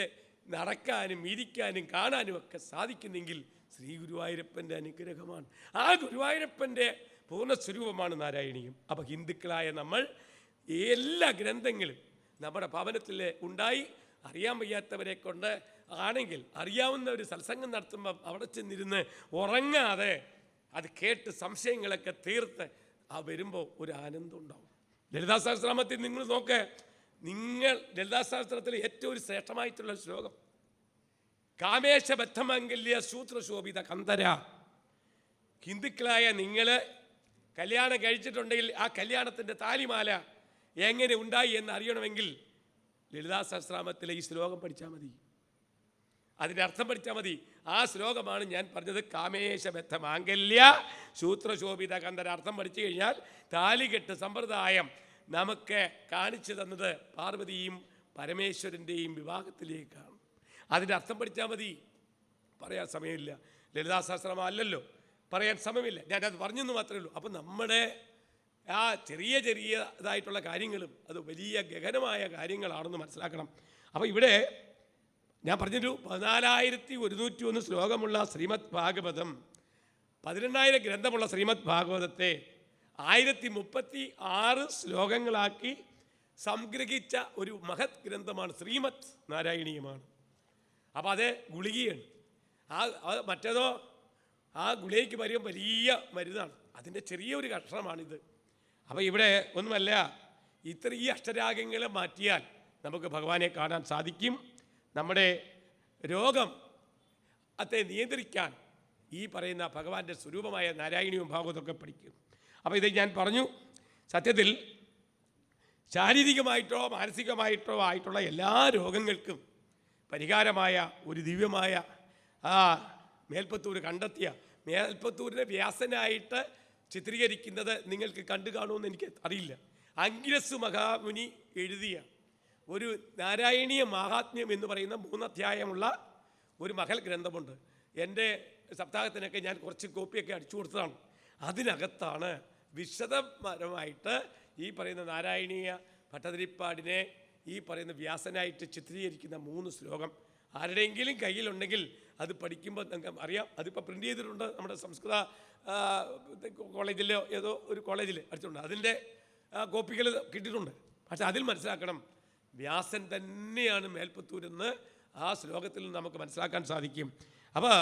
നടക്കാനും ഇരിക്കാനും കാണാനും ഒക്കെ സാധിക്കുന്നെങ്കിൽ ശ്രീ ഗുരുവായൂരപ്പൻ്റെ അനുഗ്രഹമാണ്. ആ ഗുരുവായൂരപ്പൻ്റെ പൂർണ്ണസ്വരൂപമാണ് നാരായണീയം. അപ്പോൾ ഹിന്ദുക്കളായ നമ്മൾ എല്ലാ ഗ്രന്ഥങ്ങളും നമ്മുടെ ഭവനത്തിൽ ഉണ്ടായി. അറിയാൻ വയ്യാത്തവരെ കൊണ്ട് ആണെങ്കിൽ അറിയാവുന്ന ഒരു സത്സംഗം നടത്തുമ്പം അവിടെ ചെന്നിരുന്ന് ഉറങ്ങാതെ അത് കേട്ട് സംശയങ്ങളൊക്കെ തീർത്ത് വരുമ്പോൾ ഒരു ആനന്ദം ഉണ്ടാവും. ലളിതാ സഹസ്രനാമത്തിൽ നിങ്ങൾ നോക്ക്, നിങ്ങൾ ലളിതാ സഹസ്രത്തിലെ ഏറ്റവും ഒരു ശ്രേഷ്ഠമായിട്ടുള്ള ശ്ലോകം, കാമേശബദ്ധമംഗല്യ സൂത്രശോഭിത കന്ധര. ഹിന്ദുക്കളായ നിങ്ങൾ കല്യാണം കഴിച്ചിട്ടുണ്ടെങ്കിൽ ആ കല്യാണത്തിൻ്റെ താലിമാല എങ്ങനെ ഉണ്ടായി എന്ന് അറിയണമെങ്കിൽ ലളിതാ സഹസ്രനാമത്തിലെ ഈ ശ്ലോകം പഠിച്ചാൽ മതി, അതിൻ്റെ അർത്ഥം പഠിച്ചാൽ മതി. ആ ശ്ലോകമാണ് ഞാൻ പറഞ്ഞത്, കാമേശബദ്ധ മാംഗല്യ സൂത്രശോഭിത കന്ധര. അർത്ഥം പഠിച്ചു കഴിഞ്ഞാൽ താലികെട്ട് സമ്പ്രദായം നമുക്ക് കാണിച്ചു തന്നത് പാർവതിയും പരമേശ്വരൻ്റെയും വിവാഹത്തിലേക്കാണ്. അതിൻ്റെ അർത്ഥം പഠിച്ചാൽ മതി. പറയാൻ സമയമില്ല, ലളിതാ സഹസ്രനാമം അല്ലല്ലോ, പറയാൻ സമയമില്ല, ഞാനത് പറഞ്ഞെന്ന് മാത്രമേ ഉള്ളൂ. അപ്പം നമ്മുടെ ആ ചെറിയ ചെറിയതായിട്ടുള്ള കാര്യങ്ങളും അത് വലിയ ഗഹനമായ കാര്യങ്ങളാണെന്ന് മനസ്സിലാക്കണം. അപ്പോൾ ഇവിടെ ഞാൻ പറഞ്ഞൊരു 14,101 ശ്ലോകമുള്ള ശ്രീമദ് ഭാഗവതം, 18,000 ഗ്രന്ഥമുള്ള ശ്രീമദ് ഭാഗവതത്തെ 1036 ശ്ലോകങ്ങളാക്കി സംഗ്രഹിച്ച ഒരു മഹത് ഗ്രന്ഥമാണ് ശ്രീമദ് നാരായണീയമാണ്. അപ്പോൾ അത് ഗുളികയാണ്. മറ്റേതോ ആ ഗുളികയ്ക്ക് വരും വലിയ മരുന്നാണ്, അതിൻ്റെ ചെറിയൊരു കഷ്ണമാണിത്. അപ്പോൾ ഇവിടെ ഒന്നുമല്ല, ഈ അഷ്ടരാഗങ്ങളെ മാറ്റിയാൽ നമുക്ക് ഭഗവാനെ കാണാൻ സാധിക്കും. നമ്മുടെ രോഗം അതെ നിയന്ത്രിക്കാൻ ഈ പറയുന്ന ഭഗവാന്റെ സ്വരൂപമായ നാരായണീയവും ഭാഗവതമൊക്കെ പഠിക്കും. അപ്പോൾ ഇത് ഞാൻ പറഞ്ഞു, സത്യത്തിൽ ശാരീരികമായിട്ടോ മാനസികമായിട്ടോ ആയിട്ടുള്ള എല്ലാ രോഗങ്ങൾക്കും പരിഹാരമായ ഒരു ദിവ്യമായ മേൽപ്പത്തൂർ കണ്ടെത്തിയ, മേൽപ്പത്തൂരിനെ വ്യാസനായിട്ട് ചിത്രീകരിക്കുന്നത് നിങ്ങൾക്ക് കണ്ടു കാണുമെന്ന് എനിക്ക് അറിയില്ല. അംഗിരസ് മഹാമുനി എഴുതിയ ഒരു നാരായണീയ മഹാത്മ്യം എന്ന് പറയുന്ന 3 അധ്യായമുള്ള ഒരു മഹൽ ഗ്രന്ഥമുണ്ട്. എൻ്റെ സപ്താഹത്തിനൊക്കെ ഞാൻ കുറച്ച് കോപ്പിയൊക്കെ അടിച്ചു കൊടുത്തതാണ്. അതിനകത്താണ് വിശദപരമായിട്ട് ഈ പറയുന്ന നാരായണീയ ഭട്ടതിരിപ്പാടിനെ ഈ പറയുന്ന വ്യാസനായിട്ട് ചിത്രീകരിക്കുന്ന 3 ശ്ലോകം ആരുടെയെങ്കിലും കയ്യിലുണ്ടെങ്കിൽ അത് പഠിക്കുമ്പോൾ നിങ്ങൾക്ക് അറിയാം. അതിപ്പോൾ പ്രിൻ്റ് ചെയ്തിട്ടുണ്ട് നമ്മുടെ സംസ്കൃത കോളേജിലോ ഏതോ ഒരു കോളേജിൽ അടിച്ചിട്ടുണ്ട്. അതിൻ്റെ കോപ്പികൾ കിട്ടിയിട്ടുണ്ട്. പക്ഷെ അതിൽ മനസ്സിലാക്കണം, വ്യാസൻ തന്നെയാണ് മേൽപ്പത്തൂരെന്ന് ആ ശ്ലോകത്തിൽ നമുക്ക് മനസ്സിലാക്കാൻ സാധിക്കും. അപ്പോൾ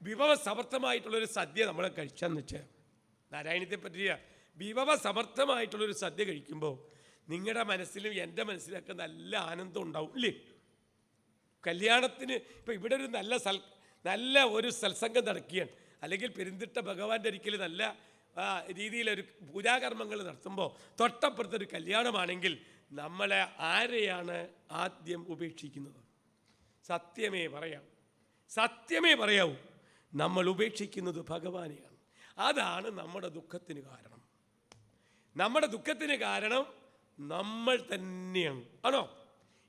വിഭവസമർത്ഥമായിട്ടുള്ളൊരു സദ്യ നമ്മൾ കഴിച്ചെന്ന് വെച്ചാൽ, നാരായണത്തെ പറ്റിയ വിഭവസമർത്ഥമായിട്ടുള്ളൊരു സദ്യ കഴിക്കുമ്പോൾ നിങ്ങളുടെ മനസ്സിലും എൻ്റെ മനസ്സിലൊക്കെ നല്ല ആനന്ദം ഉണ്ടാവും ഇല്ലേ? കല്യാണത്തിന് ഇപ്പോൾ ഇവിടെ ഒരു നല്ല ഒരു സത്സംഗം നടക്കുകയാണ്, അല്ലെങ്കിൽ പെരുന്തിട്ട ഭഗവാന്റെ ഒരിക്കൽ നല്ല രീതിയിലൊരു പൂജാകർമ്മങ്ങൾ നടത്തുമ്പോൾ തൊട്ടപ്പുറത്തൊരു കല്യാണമാണെങ്കിൽ നമ്മളെ ആരെയാണ് ആദ്യം ഉപേക്ഷിക്കുന്നത്? സത്യമേ പറയാവൂ, നമ്മൾ ഉപേക്ഷിക്കുന്നത് ഭഗവാനെയാണ്. അതാണ് നമ്മുടെ ദുഃഖത്തിന് കാരണം. നമ്മുടെ ദുഃഖത്തിന് കാരണം നമ്മൾ തന്നെയാണ്. ആണോ?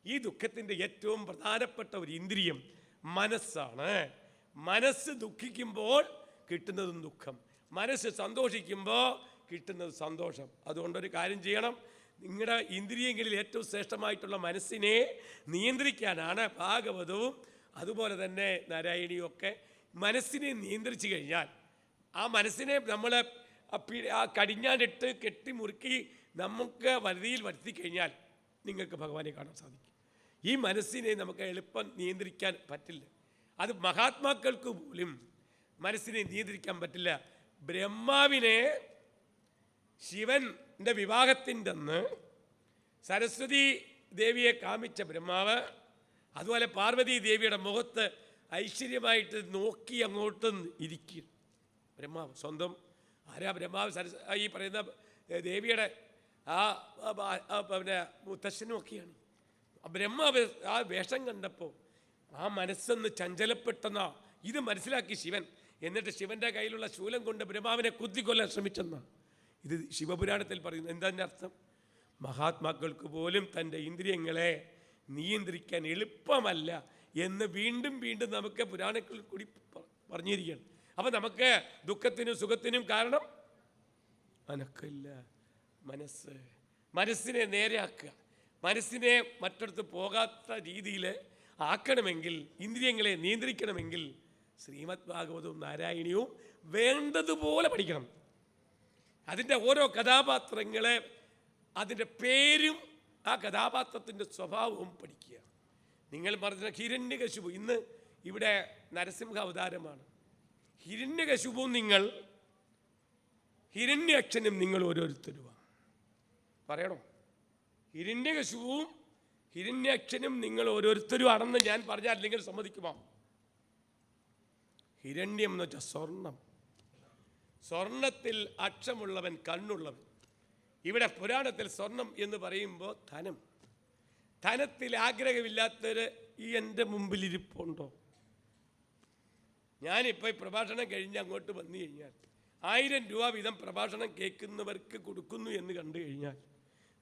ഈ ദുഃഖത്തിൻ്റെ ഏറ്റവും പ്രധാനപ്പെട്ട ഒരു ഇന്ദ്രിയം മനസ്സാണ്. മനസ്സ് ദുഃഖിക്കുമ്പോൾ കിട്ടുന്നതും ദുഃഖം, മനസ്സ് സന്തോഷിക്കുമ്പോൾ കിട്ടുന്നത് സന്തോഷം. അതുകൊണ്ടൊരു കാര്യം ചെയ്യണം, നിങ്ങളുടെ ഇന്ദ്രിയങ്ങളിൽ ഏറ്റവും ശ്രേഷ്ഠമായിട്ടുള്ള മനസ്സിനെ നിയന്ത്രിക്കാനാണ് ഭാഗവതവും അതുപോലെ തന്നെ നാരായണിയും ഒക്കെ. മനസ്സിനെ നിയന്ത്രിച്ചു കഴിഞ്ഞാൽ, ആ മനസ്സിനെ നമ്മൾ ആ കടിഞ്ഞാനിട്ട് കെട്ടി മുറുക്കി നമുക്ക് വരുതിയിൽ വരുത്തി കഴിഞ്ഞാൽ നിങ്ങൾക്ക് ഭഗവാനെ കാണാൻ സാധിക്കും. ഈ മനസ്സിനെ നമുക്ക് എളുപ്പം നിയന്ത്രിക്കാൻ പറ്റില്ല. അത് മഹാത്മാക്കൾക്ക് പോലും മനസ്സിനെ നിയന്ത്രിക്കാൻ പറ്റില്ല. ബ്രഹ്മാവിനെ ശിവൻ്റെ വിവാഹത്തിൻ്റെ അന്ന് സരസ്വതി ദേവിയെ കാമിച്ച ബ്രഹ്മാവ് അതുപോലെ പാർവതി ദേവിയുടെ മുഖത്ത് ഐശ്വര്യമായിട്ട് നോക്കി അങ്ങോട്ട് ഇരിക്കും. ബ്രഹ്മാവ് സ്വന്തം ആരാ? ബ്രഹ്മാവ് ഈ പറയുന്ന ദേവിയുടെ പിന്നെ മുത്തശ്ശനുമൊക്കെയാണ്. ബ്രഹ്മാവ് ആ വേഷം കണ്ടപ്പോൾ ആ മനസ്സൊന്ന് ചഞ്ചലപ്പെട്ടെന്ന ഇത് മനസ്സിലാക്കി ശിവൻ. എന്നിട്ട് ശിവൻ്റെ കയ്യിലുള്ള ശൂലം കൊണ്ട് ബ്രഹ്മാവിനെ കുത്തിക്കൊല്ലാൻ ശ്രമിച്ചെന്ന ഇത് ശിവപുരാണത്തിൽ പറയുന്നു. എന്താ അർത്ഥം? മഹാത്മാക്കൾക്ക് പോലും തൻ്റെ ഇന്ദ്രിയങ്ങളെ നിയന്ത്രിക്കാൻ എളുപ്പമല്ല എന്ന് വീണ്ടും വീണ്ടും നമുക്ക് പുരാണങ്ങളിൽ കൂടി പറഞ്ഞിരിക്കുകയാണ്. അപ്പം നമുക്ക് ദുഃഖത്തിനും സുഖത്തിനും കാരണം അനക്കമില്ല, മനസ്സിനെ നേരെയാക്കുക. മനസ്സിനെ മറ്റടുത്ത് പോകാത്ത രീതിയിൽ ആക്കണമെങ്കിൽ, ഇന്ദ്രിയങ്ങളെ നിയന്ത്രിക്കണമെങ്കിൽ ശ്രീമദ് ഭാഗവതവും നാരായണീയവും വേണ്ടതുപോലെ പഠിക്കണം. അതിൻ്റെ ഓരോ കഥാപാത്രങ്ങളെ അതിൻ്റെ പേരും ആ കഥാപാത്രത്തിൻ്റെ സ്വഭാവവും പഠിക്കുക. നിങ്ങൾ പറഞ്ഞ ഹിരണ്യകശിപു, ഇന്ന് ഇവിടെ നരസിംഹ അവതാരമാണ്. ഹിരണ്യകശിപുവും ഹിരണ്യാക്ഷനും നിങ്ങൾ ഓരോരുത്തരുമാണ്. പറയണോ? ഹിരണ്യകശിപുവും ഹിരണ്യാക്ഷനും നിങ്ങൾ ഓരോരുത്തരുമാണെന്ന് ഞാൻ പറഞ്ഞാൽ നിങ്ങൾ സമ്മതിക്കുമോ? ഹിരണ്യം എന്ന് വെച്ചാൽ സ്വർണം. സ്വർണത്തിൽ അക്ഷമുള്ളവൻ, കണ്ണുള്ളവൻ. ഇവിടെ പുരാണത്തിൽ സ്വർണം എന്ന് പറയുമ്പോൾ ധനത്തിൽ ആഗ്രഹമില്ലാത്തവർ ഈ എൻ്റെ മുമ്പിലിരിപ്പുണ്ടോ? ഞാനിപ്പോൾ ഈ പ്രഭാഷണം കഴിഞ്ഞ് അങ്ങോട്ട് വന്നു കഴിഞ്ഞാൽ 1000 രൂപ വീതം പ്രഭാഷണം കേൾക്കുന്നവർക്ക് കൊടുക്കുന്നു എന്ന് കണ്ടു കഴിഞ്ഞാൽ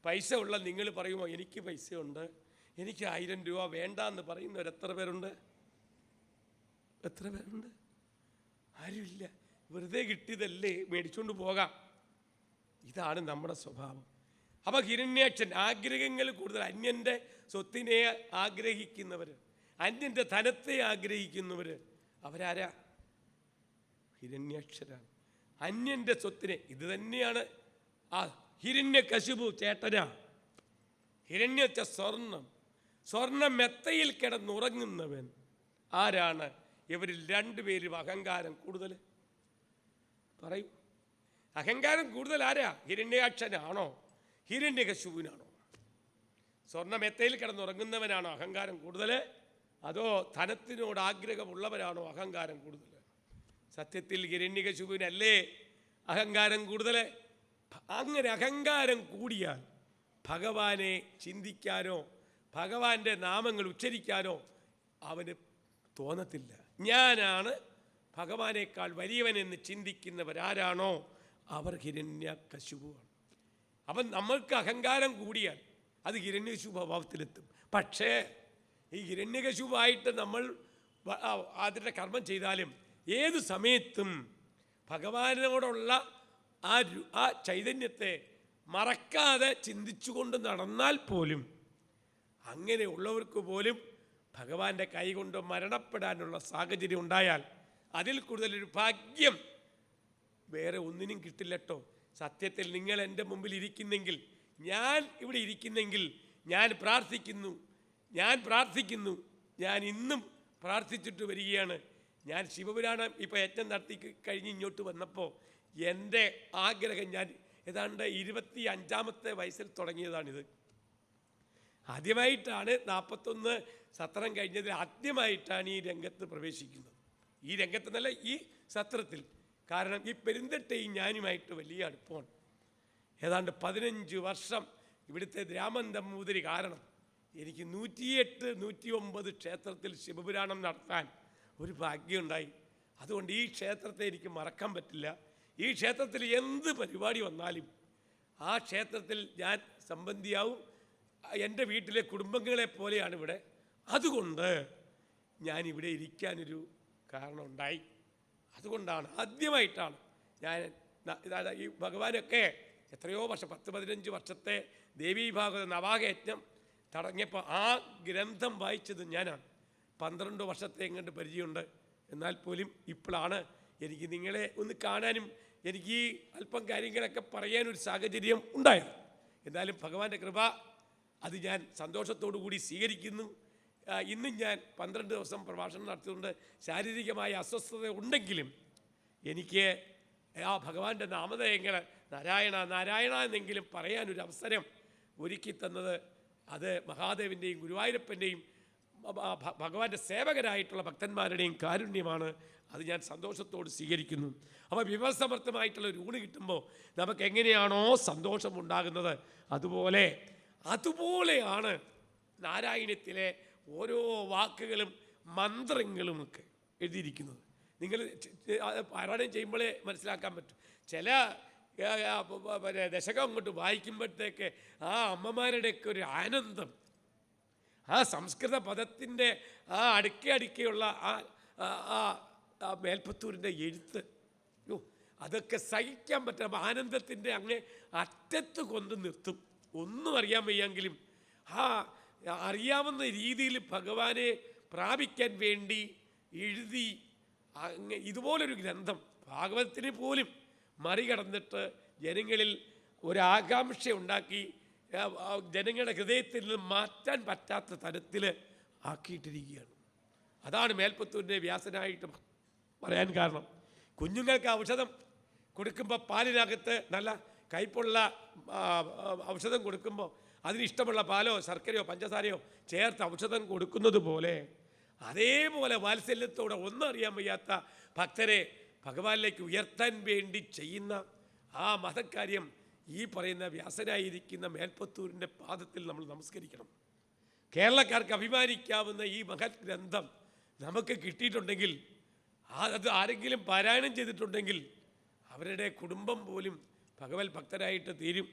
പൈസ ഉള്ള നിങ്ങൾ പറയുമോ എനിക്ക് പൈസയുണ്ട്, എനിക്ക് 1000 രൂപ വേണ്ട എന്ന് പറയുന്നവർ എത്ര പേരുണ്ട്? ആരുമില്ല. വെറുതെ കിട്ടിയതല്ലേ, മേടിച്ചുകൊണ്ട് പോകാം. ഇതാണ് നമ്മുടെ സ്വഭാവം. അപ്പോൾ ഹിരണ്യാക്ഷൻ ആഗ്രഹങ്ങൾ കൂടുതൽ, അന്യൻ്റെ സ്വത്തിനെ ആഗ്രഹിക്കുന്നവർ, അന്യൻ്റെ ധനത്തെ ആഗ്രഹിക്കുന്നവർ അവരാരാ? ഹിരണ്യാക്ഷരാണ്. അന്യൻ്റെ സ്വത്തിനെ, ഇത് തന്നെയാണ് ആ ഹിരണ്യകശിപു ചേട്ടനാ. ഹിരണ്യച്ച സ്വർണം മെത്തയിൽ കിടന്നുറങ്ങുന്നവൻ ആരാണ്? ഇവരിൽ 2 പേരും അഹങ്കാരം കൂടുതൽ. പറയൂ, അഹങ്കാരം കൂടുതൽ ആരാ? ഹിരണ്യാക്ഷനാണോ ഹിരണ്യകശിപുവിനാണോ? സ്വർണ്ണമെത്തയിൽ കിടന്നുറങ്ങുന്നവനാണോ അഹങ്കാരം കൂടുതൽ? അതോ ധനത്തിനോട് ആഗ്രഹമുള്ളവരാണോ അഹങ്കാരം കൂടുതൽ? സത്യത്തിൽ ഹിരണ്യകശിപുവിനല്ലേ അഹങ്കാരം കൂടുതൽ. അങ്ങനെ അഹങ്കാരം കൂടിയാൽ ഭഗവാനെ ചിന്തിക്കാനോ ഭഗവാന്റെ നാമങ്ങൾ ഉച്ചരിക്കാനോ അവന് തോന്നത്തില്ല. ഞാനാണ് ഭഗവാനേക്കാൾ വലിയവനെന്ന് ചിന്തിക്കുന്നവരാരാണോ അവർ ഹിരണ്യകശിപുവാണ്. അപ്പം നമ്മൾക്ക് അഹങ്കാരം കൂടിയാൽ അത് ഹിരണ്യകശിപു ഭാവത്തിലെത്തും. പക്ഷേ ഈ ഹിരണ്യകശിപുവായിട്ട് നമ്മൾ അതിൻ്റെ കർമ്മം ചെയ്താലും ഏതു സമയത്തും ഭഗവാനോടുള്ള ആ ചൈതന്യത്തെ മറക്കാതെ ചിന്തിച്ചുകൊണ്ട് നടന്നാൽ പോലും അങ്ങനെയുള്ളവർക്ക് പോലും ഭഗവാന്റെ കൈകൊണ്ട് മരണപ്പെടാനുള്ള സാഹചര്യം ഉണ്ടായാൽ അതിൽ കൂടുതലൊരു ഭാഗ്യം വേറെ ഒന്നിനും കിട്ടില്ലട്ടോ. സത്യത്തിൽ നിങ്ങൾ എൻ്റെ മുമ്പിൽ ഇരിക്കുന്നെങ്കിൽ, ഞാൻ ഇവിടെ ഇരിക്കുന്നെങ്കിൽ ഞാൻ പ്രാർത്ഥിക്കുന്നു, ഞാൻ ഇന്നും പ്രാർത്ഥിച്ചിട്ട് വരികയാണ്. ഞാൻ ശിവപുരാണം ഇപ്പോൾ യജ്ഞം നടത്തി കഴിഞ്ഞ് ഇങ്ങോട്ട് വന്നപ്പോൾ എൻ്റെ ആഗ്രഹം, ഞാൻ ഏതാണ്ട് 25-ാമത്തെ വയസ്സിൽ തുടങ്ങിയതാണിത്. ആദ്യമായിട്ടാണ് 41 സത്രം കഴിഞ്ഞതിൽ ആദ്യമായിട്ടാണ് ഈ രംഗത്ത് പ്രവേശിക്കുന്നത്. ഈ രംഗത്ത് നല്ല ഈ സത്രത്തിൽ. കാരണം ഈ പെരുന്തട്ടയും ഞാനുമായിട്ട് വലിയ അടുപ്പമാണ്. ഏതാണ്ട് 15 വർഷം ഇവിടുത്തെ രാമന്തമ്പൂതിരി കാരണം എനിക്ക് 108-109 ക്ഷേത്രത്തിൽ ശിവപുരാണം നടത്താൻ ഒരു ഭാഗ്യമുണ്ടായി. അതുകൊണ്ട് ഈ ക്ഷേത്രത്തെ എനിക്ക് മറക്കാൻ പറ്റില്ല. ഈ ക്ഷേത്രത്തിൽ എന്ത് പരിപാടി വന്നാലും ആ ക്ഷേത്രത്തിൽ ഞാൻ സംബന്ധിയാവും. എൻ്റെ വീട്ടിലെ കുടുംബങ്ങളെ പോലെയാണ് ഇവിടെ. അതുകൊണ്ട് ഞാനിവിടെ ഇരിക്കാനൊരു കാരണമുണ്ടായി. അതുകൊണ്ടാണ് ആദ്യമായിട്ടാണ് ഞാൻ ഈ ഭഗവാനൊക്കെ എത്രയോ വർഷം 10-15 വർഷത്തെ ദേവീഭാഗവത നവാഹയജ്ഞം തുടങ്ങിയപ്പോൾ ആ ഗ്രന്ഥം വായിച്ചത് ഞാനാണ്. 12 വർഷത്തെ എങ്ങോട്ട് പരിചയമുണ്ട്. എന്നാൽ പോലും ഇപ്പോഴാണ് എനിക്ക് നിങ്ങളെ ഒന്ന് കാണാനും എനിക്ക് ഈ അല്പം കാര്യങ്ങളൊക്കെ പറയാനൊരു സാഹചര്യം ഉണ്ടായത്. എന്നാലും ഭഗവാന്റെ കൃപ അത് ഞാൻ സന്തോഷത്തോടു കൂടി സ്വീകരിക്കുന്നു. ഇന്നും ഞാൻ 12 ദിവസം പ്രഭാഷണം നടത്തിയതുകൊണ്ട് ശാരീരികമായ അസ്വസ്ഥത ഉണ്ടെങ്കിലും എനിക്ക് ആ ഭഗവാന്റെ നാമധേയങ്ങൾ നാരായണ നാരായണ എന്നെങ്കിലും പറയാനൊരു അവസരം ഒരുക്കി തന്നത് അത് മഹാദേവൻ്റെയും ഗുരുവായൂരപ്പൻ്റെയും ഭഗവാന്റെ സേവകരായിട്ടുള്ള ഭക്തന്മാരുടെയും കാരുണ്യമാണ്. അത് ഞാൻ സന്തോഷത്തോട് സ്വീകരിക്കുന്നു. അപ്പോൾ വിഭവസമർത്ഥമായിട്ടുള്ള ഒരു ഊണ് കിട്ടുമ്പോൾ നമുക്ക് എങ്ങനെയാണോ സന്തോഷമുണ്ടാകുന്നത് അതുപോലെയാണ് നാരായണത്തിലെ ഓരോ വാക്കുകളും മന്ത്രങ്ങളുമൊക്കെ എഴുതിയിരിക്കുന്നത്. നിങ്ങൾ പാരായണം ചെയ്യുമ്പോഴേ മനസ്സിലാക്കാൻ പറ്റും. ചില ദശകം അങ്ങോട്ട് വായിക്കുമ്പോഴത്തേക്ക് ആ അമ്മമാരുടെയൊക്കെ ഒരു ആനന്ദം, ആ സംസ്കൃത പദത്തിൻ്റെ ആ അടുക്കെയുള്ള ആ മേൽപ്പത്തൂരിൻ്റെ എഴുത്ത്, അതൊക്കെ സഹിക്കാൻ പറ്റാം. ആനന്ദത്തിൻ്റെ അങ്ങേ അറ്റത്ത് കൊണ്ട് നിർത്തും. ഒന്നും അറിയാൻ വയ്യെങ്കിലും ആ അറിയാവുന്ന രീതിയിൽ ഭഗവാനെ പ്രാപിക്കാൻ വേണ്ടി എഴുതി ഇതുപോലൊരു ഗ്രന്ഥം ഭാഗവതത്തിന് പോലും മറികടന്നിട്ട് ജനങ്ങളിൽ ഒരാകാംക്ഷ ഉണ്ടാക്കി ജനങ്ങളുടെ ഹൃദയത്തിൽ നിന്ന് മാറ്റാൻ പറ്റാത്ത തരത്തിൽ ആക്കിയിട്ടിരിക്കുകയാണ്. അതാണ് മേൽപ്പത്തൂരിൻ്റെ വ്യാസനായിട്ട് പറയാൻ കാരണം. കുഞ്ഞുങ്ങൾക്ക് ഔഷധം കൊടുക്കുമ്പോൾ പാലിനകത്ത് നല്ല കയ്പുള്ള ഔഷധം കൊടുക്കുമ്പോൾ അതിനിഷ്ടമുള്ള പാലോ ശർക്കരയോ പഞ്ചസാരയോ ചേർത്ത് ഔഷധം കൊടുക്കുന്നത് പോലെ, അതേപോലെ വാത്സല്യത്തോടെ ഒന്നും അറിയാൻ വയ്യാത്ത ഭക്തരെ ഭഗവാനിലേക്ക് ഉയർത്താൻ വേണ്ടി ചെയ്യുന്ന ആ മഹത്കാര്യം ഈ പറയുന്ന വ്യാസനായിരിക്കുന്ന മേൽപ്പത്തൂരിൻ്റെ പാദത്തിൽ നമ്മൾ നമസ്കരിക്കണം. കേരളക്കാർക്ക് അഭിമാനിക്കാവുന്ന ഈ മഹത് ഗ്രന്ഥം നമുക്ക് കിട്ടിയിട്ടുണ്ടെങ്കിൽ, അത് ആരെങ്കിലും പാരായണം ചെയ്തിട്ടുണ്ടെങ്കിൽ അവരുടെ കുടുംബം പോലും ഭഗവത് ഭക്തരായിട്ട് തീരും.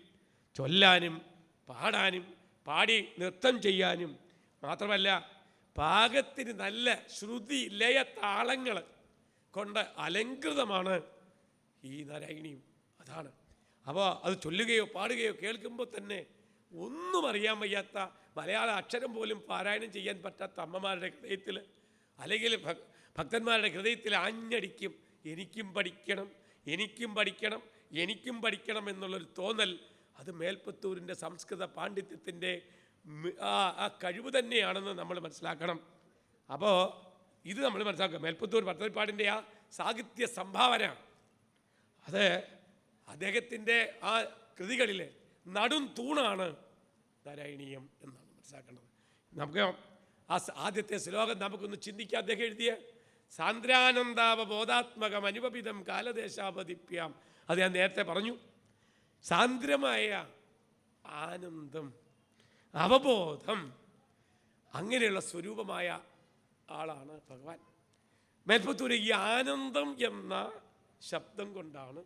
ചൊല്ലാനും പാടാനും പാടി നൃത്തം ചെയ്യാനും മാത്രമല്ല പാകത്തിന് നല്ല ശ്രുതി ലയ താളങ്ങൾ കൊണ്ട് അലങ്കൃതമാണ് ഈ നാരായണീയം. അതാണ്. അപ്പോൾ അത് ചൊല്ലുകയോ പാടുകയോ കേൾക്കുമ്പോൾ തന്നെ ഒന്നും അറിയാൻ വയ്യാത്ത, മലയാള അക്ഷരം പോലും പാരായണം ചെയ്യാൻ പറ്റാത്ത അമ്മമാരുടെ ഹൃദയത്തിൽ അല്ലെങ്കിൽ ഭക്തന്മാരുടെ ഹൃദയത്തിൽ ആഞ്ഞടിക്കും, എനിക്കും പഠിക്കണം എന്നുള്ളൊരു തോന്നൽ. അത് മേൽപ്പത്തൂരിൻ്റെ സംസ്കൃത പാണ്ഡിത്യത്തിൻ്റെ ആ കഴിവ് തന്നെയാണെന്ന് നമ്മൾ മനസ്സിലാക്കണം. അപ്പോൾ ഇത് നമ്മൾ മനസ്സിലാക്കുക. മേൽപ്പത്തൂർ ഭട്ടതിരിപ്പാടിൻ്റെ ആ സാഹിത്യ സംഭാവന അത് അദ്ദേഹത്തിൻ്റെ ആ കൃതികളിലെ നടും തൂണാണ് നാരായണീയം എന്നാണ് മനസ്സിലാക്കേണ്ടത്. നമുക്ക് ആ ആദ്യത്തെ ശ്ലോകം നമുക്കൊന്ന് ചിന്തിക്കാം. അദ്ദേഹം എഴുതിയ സാന്ദ്രാനന്ദാവബോധാത്മകം അനുപപിതം കാലദേശാപതിപ്യാം, അത് ഞാൻ നേരത്തെ പറഞ്ഞു. സാന്ദ്രമായ ആനന്ദം, അവബോധം, അങ്ങനെയുള്ള സ്വരൂപമായ ആളാണ് ഭഗവാൻ. മേൽപ്പത്തൂർ ഈ ആനന്ദം എന്ന ശബ്ദം കൊണ്ടാണ്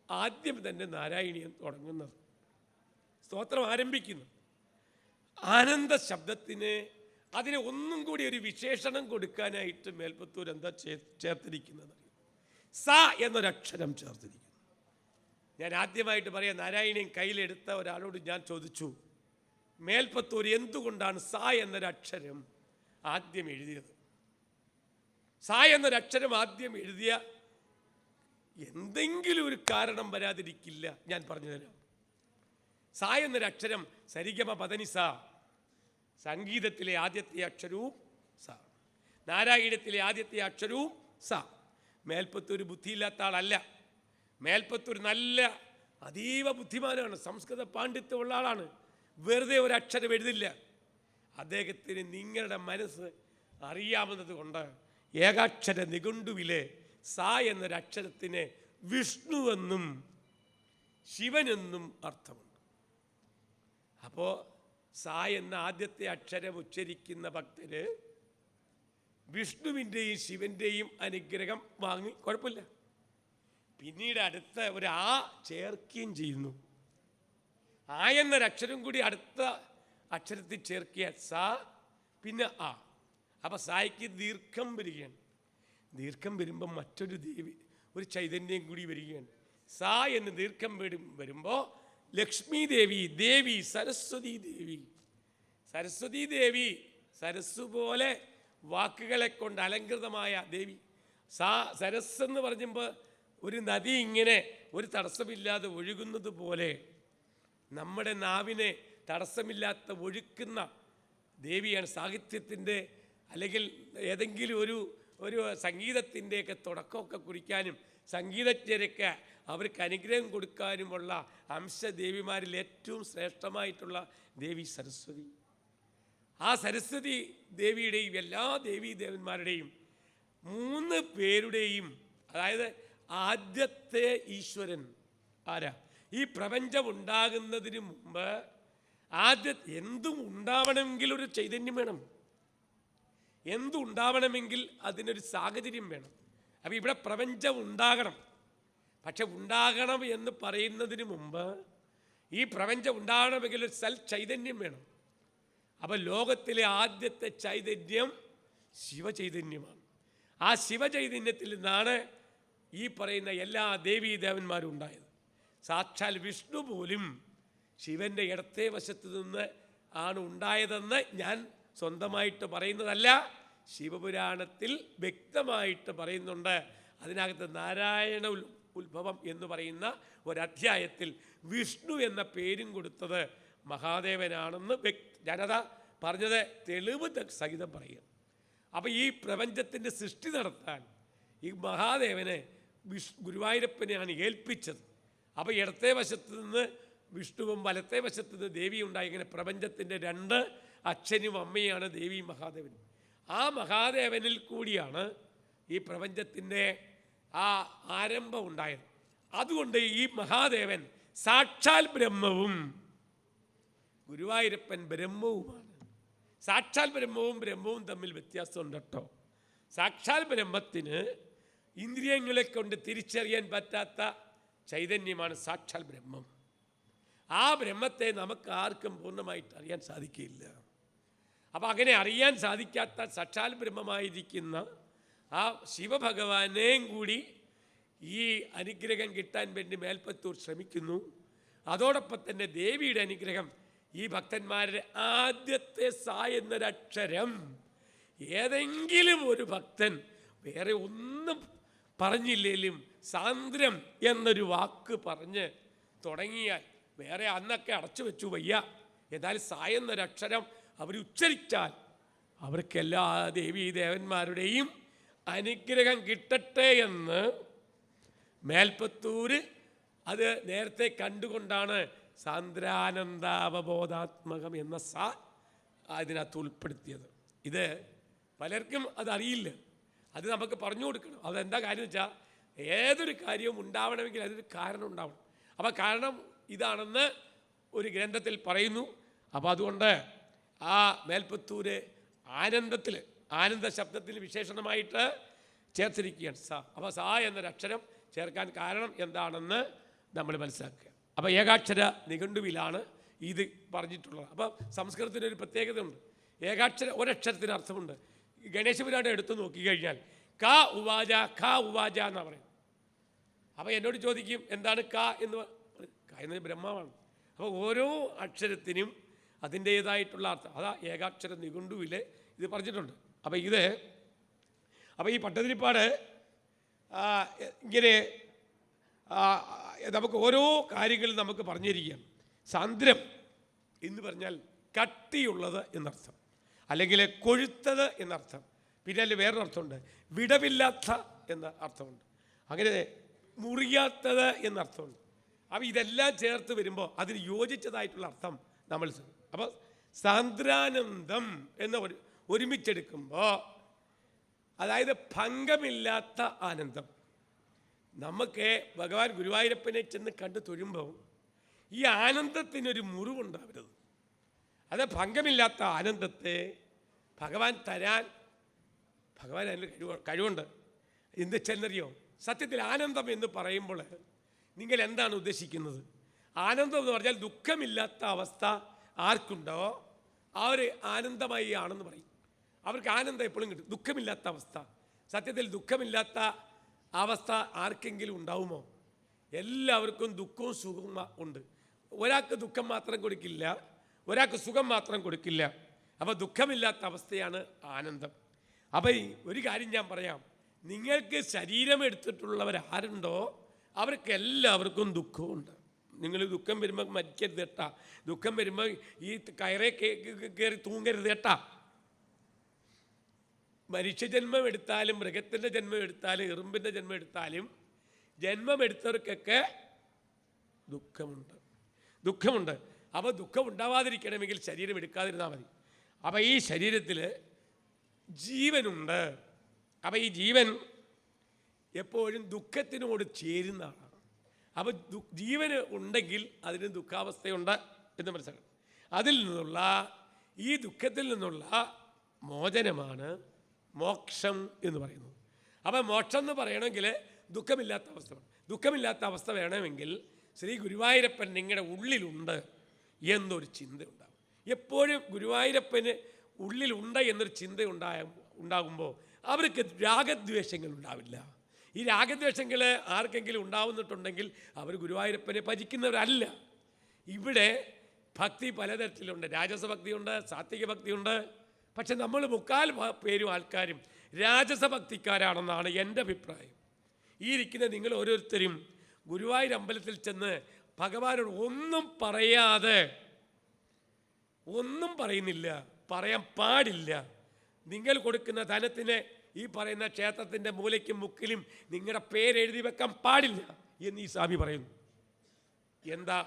ആദ്യം തന്നെ നാരായണീയം തുടങ്ങുന്നത്, സ്തോത്രം ആരംഭിക്കുന്നു. ആനന്ദ ശബ്ദത്തിന് അതിന് ഒന്നും കൂടി ഒരു വിശേഷണം കൊടുക്കാനായിട്ട് മേൽപ്പത്തൂർ എന്താ ചേർത്തിരിക്കുന്നത്? സ എന്നൊരക്ഷരം ചേർത്തിരിക്കുന്നു. ഞാൻ ആദ്യമായിട്ട് പറയാം, നാരായണീയം കയ്യിലെടുത്ത ഒരാളോട് ഞാൻ ചോദിച്ചു, മേൽപ്പത്തൂർ എന്തുകൊണ്ടാണ് സ എന്നൊരക്ഷരം ആദ്യം എഴുതിയത്? സ എന്നൊരക്ഷരം ആദ്യം എഴുതിയ എന്തെങ്കിലും ഒരു കാരണം വരാതിരിക്കില്ല. ഞാൻ പറഞ്ഞുതരാം. സ എന്നൊരക്ഷരം സരിഗമ പദനിസ, സംഗീതത്തിലെ ആദ്യത്തെ അക്ഷരവും സ, നാരായണത്തിലെ ആദ്യത്തെ അക്ഷരവും സ. മേൽപ്പത്തൂർ ബുദ്ധിയില്ലാത്ത ആളല്ല. മേൽപ്പത്തൂർ നല്ല അതീവ ബുദ്ധിമാനാണ്, സംസ്കൃത പാണ്ഡിത്യമുള്ള ആളാണ്. വെറുതെ ഒരു അക്ഷരം എഴുതില്ല. അദ്ദേഹത്തിന് നിങ്ങളുടെ മനസ്സ് അറിയാവുന്നത് കൊണ്ട് ഏകാക്ഷര നിഘണ്ടുവിലെ സ എന്നൊരക്ഷരത്തിന് വിഷ്ണുവെന്നും ശിവനെന്നും അർത്ഥമുണ്ട്. അപ്പോൾ സ എന്ന ആദ്യത്തെ അക്ഷരം ഉച്ചരിക്കുന്ന ഭക്തര് വിഷ്ണുവിൻ്റെയും ശിവൻ്റെയും അനുഗ്രഹം വാങ്ങി, കുഴപ്പമില്ല. പിന്നീട് അടുത്ത ഒരു ആ ചേർക്കുകയും ചെയ്യുന്നു. ആ എന്നൊരക്ഷരം കൂടി അടുത്ത അക്ഷരത്തിൽ ചേർക്കിയ സ, പിന്നെ ആ. അപ്പം സായിക്ക് ദീർഘം വരികയാണ്. ദീർഘം വരുമ്പോൾ മറ്റൊരു ദേവി, ഒരു ചൈതന്യം കൂടി വരികയാണ്. സ എന്ന് ദീർഘം വരുമ്പോൾ ലക്ഷ്മി ദേവി, ദേവി സരസ്വതി ദേവി. സരസ്വതി ദേവി, സരസ്സു പോലെ വാക്കുകളെ കൊണ്ട് അലങ്കൃതമായ ദേവി. സരസ് എന്ന് പറയുമ്പോൾ ഒരു നദി ഇങ്ങനെ ഒരു തടസ്സമില്ലാതെ ഒഴുകുന്നത് പോലെ നമ്മുടെ നാവിനെ തടസ്സമില്ലാത്ത ഒഴുക്കുന്ന ദേവിയാണ്. സാഹിത്യത്തിൻ്റെ അല്ലെങ്കിൽ ഏതെങ്കിലും ഒരു സംഗീതത്തിൻ്റെയൊക്കെ തുടക്കമൊക്കെ കുറിക്കാനും സംഗീതജ്ഞരൊക്കെ അവർക്ക് അനുഗ്രഹം കൊടുക്കാനുമുള്ള അംശദേവിമാരിൽ ഏറ്റവും ശ്രേഷ്ഠമായിട്ടുള്ള ദേവി സരസ്വതി. ആ സരസ്വതി ദേവിയുടെയും എല്ലാ ദേവീദേവന്മാരുടെയും 3 പേരുടെയും, അതായത് ആദ്യത്തെ ഈശ്വരൻ ആരാ? ഈ പ്രപഞ്ചം ഉണ്ടാകുന്നതിന് മുമ്പ് എന്തും ഉണ്ടാവണമെങ്കിൽ ഒരു ചൈതന്യം വേണം. എന്തുണ്ടാവണമെങ്കിൽ അതിനൊരു സാഹചര്യം വേണം. അപ്പം ഇവിടെ പ്രപഞ്ചം ഉണ്ടാകണം. പക്ഷെ ഉണ്ടാകണം എന്ന് പറയുന്നതിന് മുമ്പ് ഈ പ്രപഞ്ചം ഉണ്ടാകണമെങ്കിൽ ഒരു ചൈതന്യം വേണം. അപ്പം ലോകത്തിലെ ആദ്യത്തെ ചൈതന്യം ശിവചൈതന്യമാണ്. ആ ശിവചൈതന്യത്തിൽ നിന്നാണ് ഈ പറയുന്ന എല്ലാ ദേവീദേവന്മാരും ഉണ്ടായത്. സാക്ഷാൽ വിഷ്ണു പോലും ശിവൻ്റെ ഇടത്തെ വശത്ത് നിന്ന് ആണ് ഉണ്ടായതെന്ന് ഞാൻ സ്വന്തമായിട്ട് പറയുന്നതല്ല, ശിവപുരാണത്തിൽ വ്യക്തമായിട്ട് പറയുന്നുണ്ട്. അതിനകത്ത് നാരായണ ഉത്ഭവം എന്ന് പറയുന്ന ഒരധ്യായത്തിൽ വിഷ്ണു എന്ന പേരും കൊടുത്തത് മഹാദേവനാണെന്ന് ജനത പറഞ്ഞത് തെളിവ് സഹിതം പറയുക. അപ്പോൾ ഈ പ്രപഞ്ചത്തിൻ്റെ സൃഷ്ടി നടത്താൻ ഈ മഹാദേവനെ ഗുരുവായൂരപ്പനെയാണ് ഏൽപ്പിച്ചത്. അപ്പോൾ ഇടത്തെ വശത്ത് നിന്ന് വിഷ്ണുവും വലത്തെ വശത്ത് നിന്ന് ദേവിയും ഉണ്ടായി. ഇങ്ങനെ പ്രപഞ്ചത്തിൻ്റെ 2 അച്ഛനും അമ്മയാണ് ദേവിയും മഹാദേവനും. ആ മഹാദേവനിൽ കൂടിയാണ് ഈ പ്രപഞ്ചത്തിൻ്റെ ആ ആരംഭം ഉണ്ടായത്. അതുകൊണ്ട് ഈ മഹാദേവൻ സാക്ഷാൽ ബ്രഹ്മവും ഗുരുവായൂരപ്പൻ ബ്രഹ്മവുമാണ്. സാക്ഷാൽ ബ്രഹ്മവും തമ്മിൽ വ്യത്യാസമുണ്ട് കേട്ടോ. സാക്ഷാൽ ബ്രഹ്മത്തിന് ഇന്ദ്രിയങ്ങളെ കൊണ്ട് തിരിച്ചറിയാൻ പറ്റാത്ത ചൈതന്യമാണ് സാക്ഷാൽ ബ്രഹ്മം. ആ ബ്രഹ്മത്തെ നമുക്ക് ആർക്കും പൂർണ്ണമായിട്ട് അറിയാൻ സാധിക്കില്ല. അപ്പം അങ്ങനെ അറിയാൻ സാധിക്കാത്ത സാക്ഷാൽ ബ്രഹ്മമായിരിക്കുന്ന ആ ശിവഭഗവാനെയും കൂടി ഈ അനുഗ്രഹം കിട്ടാൻ വേണ്ടി മേൽപ്പത്തൂർ ശ്രമിക്കുന്നു. അതോടൊപ്പം തന്നെ ദേവിയുടെ അനുഗ്രഹം ഈ ഭക്തന്മാരുടെ ആദ്യത്തെ സ എന്നൊരക്ഷരം ഏതെങ്കിലും ഒരു ഭക്തൻ വേറെ ഒന്നും പറഞ്ഞില്ലേലും സാന്ദ്രം എന്നൊരു വാക്ക് പറഞ്ഞ് തുടങ്ങിയാൽ, വേറെ അന്നൊക്കെ അടച്ചു വെച്ചു വയ്യ, എന്നാലും സ എന്നൊരക്ഷരം അവർ ഉച്ചരിച്ചാൽ അവർക്ക് എല്ലാ ദേവീദേവന്മാരുടെയും അനുഗ്രഹം കിട്ടട്ടെ എന്ന് മേൽപ്പത്തൂര് അത് നേരത്തെ കണ്ടുകൊണ്ടാണ് സാന്ദ്രാനന്ദാവബോധാത്മകം എന്ന സ അതിനകത്ത് ഉൾപ്പെടുത്തിയത്. ഇത് പലർക്കും അതറിയില്ല, അത് നമുക്ക് പറഞ്ഞു കൊടുക്കണം. അതെന്താ കാര്യം വെച്ചാൽ ഏതൊരു കാര്യവും ഉണ്ടാവണമെങ്കിൽ അതിന് കാരണം ഉണ്ടാവണം. അപ്പോൾ കാരണം ഇതാണെന്ന് ഒരു ഗ്രന്ഥത്തിൽ പറയുന്നു. അപ്പോൾ അതുകൊണ്ട് ആ മേൽപ്പത്തൂര് ആനന്ദ ശബ്ദത്തിൽ വിശേഷണമായിട്ട് ചേർത്തിരിക്കുകയാണ് സ. അപ്പോൾ സ എന്നൊരക്ഷരം ചേർക്കാൻ കാരണം എന്താണെന്ന് നമ്മൾ മനസ്സിലാക്കുക. അപ്പോൾ ഏകാക്ഷര നിഘണ്ടുവിലാണ് ഇത് പറഞ്ഞിട്ടുള്ളത്. അപ്പോൾ സംസ്കൃതത്തിനൊരു പ്രത്യേകതയുണ്ട്. ഏകാക്ഷര ഒരക്ഷരത്തിന് അർത്ഥമുണ്ട്. ഗണേശപുരാണം എടുത്തു നോക്കിക്കഴിഞ്ഞാൽ ക ഉവാച ഖ ഉവാച എന്നാണ് പറയുന്നത്. അപ്പോൾ എന്നോട് ചോദിക്കും എന്താണ് ക എന്ന്. ക എന്നത് ബ്രഹ്മമാണ്. അപ്പോൾ ഓരോ അക്ഷരത്തിനും അതിൻ്റേതായിട്ടുള്ള അർത്ഥം. അതാ ഏകാക്ഷര നിഘണ്ടുവിൽ ഇത് പറഞ്ഞിട്ടുണ്ട്. അപ്പോൾ ഈ പട്ടതിരിപ്പാട് ഇങ്ങനെ നമുക്ക് ഓരോ കാര്യങ്ങളും നമുക്ക് പറഞ്ഞിരിക്കുകയാണ്. സാന്ദ്രം എന്ന് പറഞ്ഞാൽ കട്ടിയുള്ളത് എന്നർത്ഥം, അല്ലെങ്കിൽ കൊഴുത്തത് എന്നർത്ഥം. പിന്നെ അതിൽ വേറൊരർത്ഥമുണ്ട്, വിടവില്ലാത്ത എന്ന അർത്ഥമുണ്ട്, അങ്ങനെ മുറിയാത്തത് എന്നർത്ഥമുണ്ട്. അപ്പോൾ ഇതെല്ലാം ചേർത്ത് വരുമ്പോൾ അതിന് യോജിച്ചതായിട്ടുള്ള അർത്ഥം നമ്മൾ. അപ്പോൾ സാന്ദ്രാനന്ദം എന്ന് ഒരുമിച്ചെടുക്കുമ്പോൾ അതായത് ഭംഗമില്ലാത്ത ആനന്ദം. നമുക്ക് ഭഗവാൻ ഗുരുവായൂരപ്പനെ ചെന്ന് കണ്ട് തൊഴുമ്പോൾ ഈ ആനന്ദത്തിനൊരു മുറിവുണ്ടാവരുത്. അത് ഭംഗമില്ലാത്ത ആനന്ദത്തെ ഭഗവാൻ തരാൻ ഭഗവാൻ അതിന് കഴിവുണ്ട്. എന്ത് ചെന്നറിയോ? സത്യത്തിൽ ആനന്ദം എന്ന് പറയുമ്പോൾ നിങ്ങൾ എന്താണ് ഉദ്ദേശിക്കുന്നത്? ആനന്ദം എന്ന് പറഞ്ഞാൽ ദുഃഖമില്ലാത്ത അവസ്ഥ ആർക്കുണ്ടോ അവർ ആനന്ദമായി ആണെന്ന് പറയും. അവർക്ക് ആനന്ദം എപ്പോഴും കിട്ടും. ദുഃഖമില്ലാത്ത അവസ്ഥ. സത്യത്തിൽ ദുഃഖമില്ലാത്ത അവസ്ഥ ആർക്കെങ്കിലും ഉണ്ടാവുമോ? എല്ലാവർക്കും ദുഃഖവും സുഖവും ഉണ്ട്. ഒരാൾക്ക് ദുഃഖം മാത്രം കൊടുക്കില്ല, ഒരാൾക്ക് സുഖം മാത്രം കൊടുക്കില്ല. അപ്പോൾ ദുഃഖമില്ലാത്ത അവസ്ഥയാണ് ആനന്ദം. അപ്പോൾ ഒരു കാര്യം ഞാൻ പറയാം, നിങ്ങൾക്ക് ശരീരം എടുത്തിട്ടുള്ളവരാരുണ്ടോ അവർക്ക് എല്ലാവർക്കും ദുഃഖമുണ്ട്. നിങ്ങൾ ദുഃഖം വരുമ്പോൾ മരിക്കരുത് കേട്ടാ. ദുഃഖം വരുമ്പോൾ ഈ കയറെ കയറി തൂങ്ങരുത് കേട്ടാ. മനുഷ്യജന്മം എടുത്താലും മൃഗത്തിൻ്റെ ജന്മം എടുത്താലും എറുമ്പിൻ്റെ ജന്മം എടുത്താലും ജന്മമെടുത്തവർക്കൊക്കെ ദുഃഖമുണ്ട്. അപ്പോൾ ദുഃഖം ഉണ്ടാവാതിരിക്കണമെങ്കിൽ ശരീരം എടുക്കാതിരുന്നാൽ മതി. അപ്പോൾ ഈ ശരീരത്തിൽ ജീവനുണ്ട്. അപ്പോൾ ഈ ജീവൻ എപ്പോഴും ദുഃഖത്തിനോട് ചേരുന്ന ആളാണ്. അപ്പോൾ ജീവന് ഉണ്ടെങ്കിൽ അതിന് ദുഃഖാവസ്ഥയുണ്ട് എന്ന് മനസ്സിലാക്കണം. അതിൽ നിന്നുള്ള ഈ ദുഃഖത്തിൽ നിന്നുള്ള മോചനമാണ് മോക്ഷം എന്ന് പറയുന്നത്. അപ്പോൾ മോക്ഷം എന്ന് പറയണമെങ്കിൽ ദുഃഖമില്ലാത്ത അവസ്ഥ വേണം. ദുഃഖമില്ലാത്ത അവസ്ഥ വേണമെങ്കിൽ ശ്രീ ഗുരുവായൂരപ്പൻ നിങ്ങളുടെ ഉള്ളിലുണ്ട് എന്നൊരു ചിന്ത ഉണ്ടാകും. എപ്പോഴും ഗുരുവായൂരപ്പന് ഉള്ളിലുണ്ട് എന്നൊരു ചിന്ത ഉണ്ടാകുമ്പോൾ അവർക്ക് രാഗദ്വേഷങ്ങൾ ഉണ്ടാവില്ല. ഈ രാഗദ്വേഷങ്ങൾ ആർക്കെങ്കിലും ഉണ്ടാവുന്നിട്ടുണ്ടെങ്കിൽ അവർ ഗുരുവായൂരപ്പനെ ഭജിക്കുന്നവരല്ല. ഇവിടെ ഭക്തി പലതരത്തിലുണ്ട്. രാജസഭക്തിയുണ്ട്, സാത്വിക ഭക്തിയുണ്ട്. പക്ഷെ നമ്മൾ മുക്കാൽ പേരും ആൾക്കാരും രാജസഭക്തിക്കാരാണെന്നാണ് എൻ്റെ അഭിപ്രായം. ഈ ഇരിക്കുന്ന നിങ്ങൾ ഓരോരുത്തരും ഗുരുവായൂർ അമ്പലത്തിൽ ചെന്ന് ഭഗവാനോട് ഒന്നും പറയാതെ, ഒന്നും പറയുന്നില്ല, പറയാൻ പാടില്ല. നിങ്ങൾ കൊടുക്കുന്ന ധനത്തിന് ഈ പറയുന്ന ക്ഷേത്രത്തിൻ്റെ മൂലയ്ക്കും മുക്കിലും നിങ്ങളുടെ പേരെഴുതി വെക്കാൻ പാടില്ല എന്ന് ഈ സ്വാമി പറയുന്നു. എന്താ?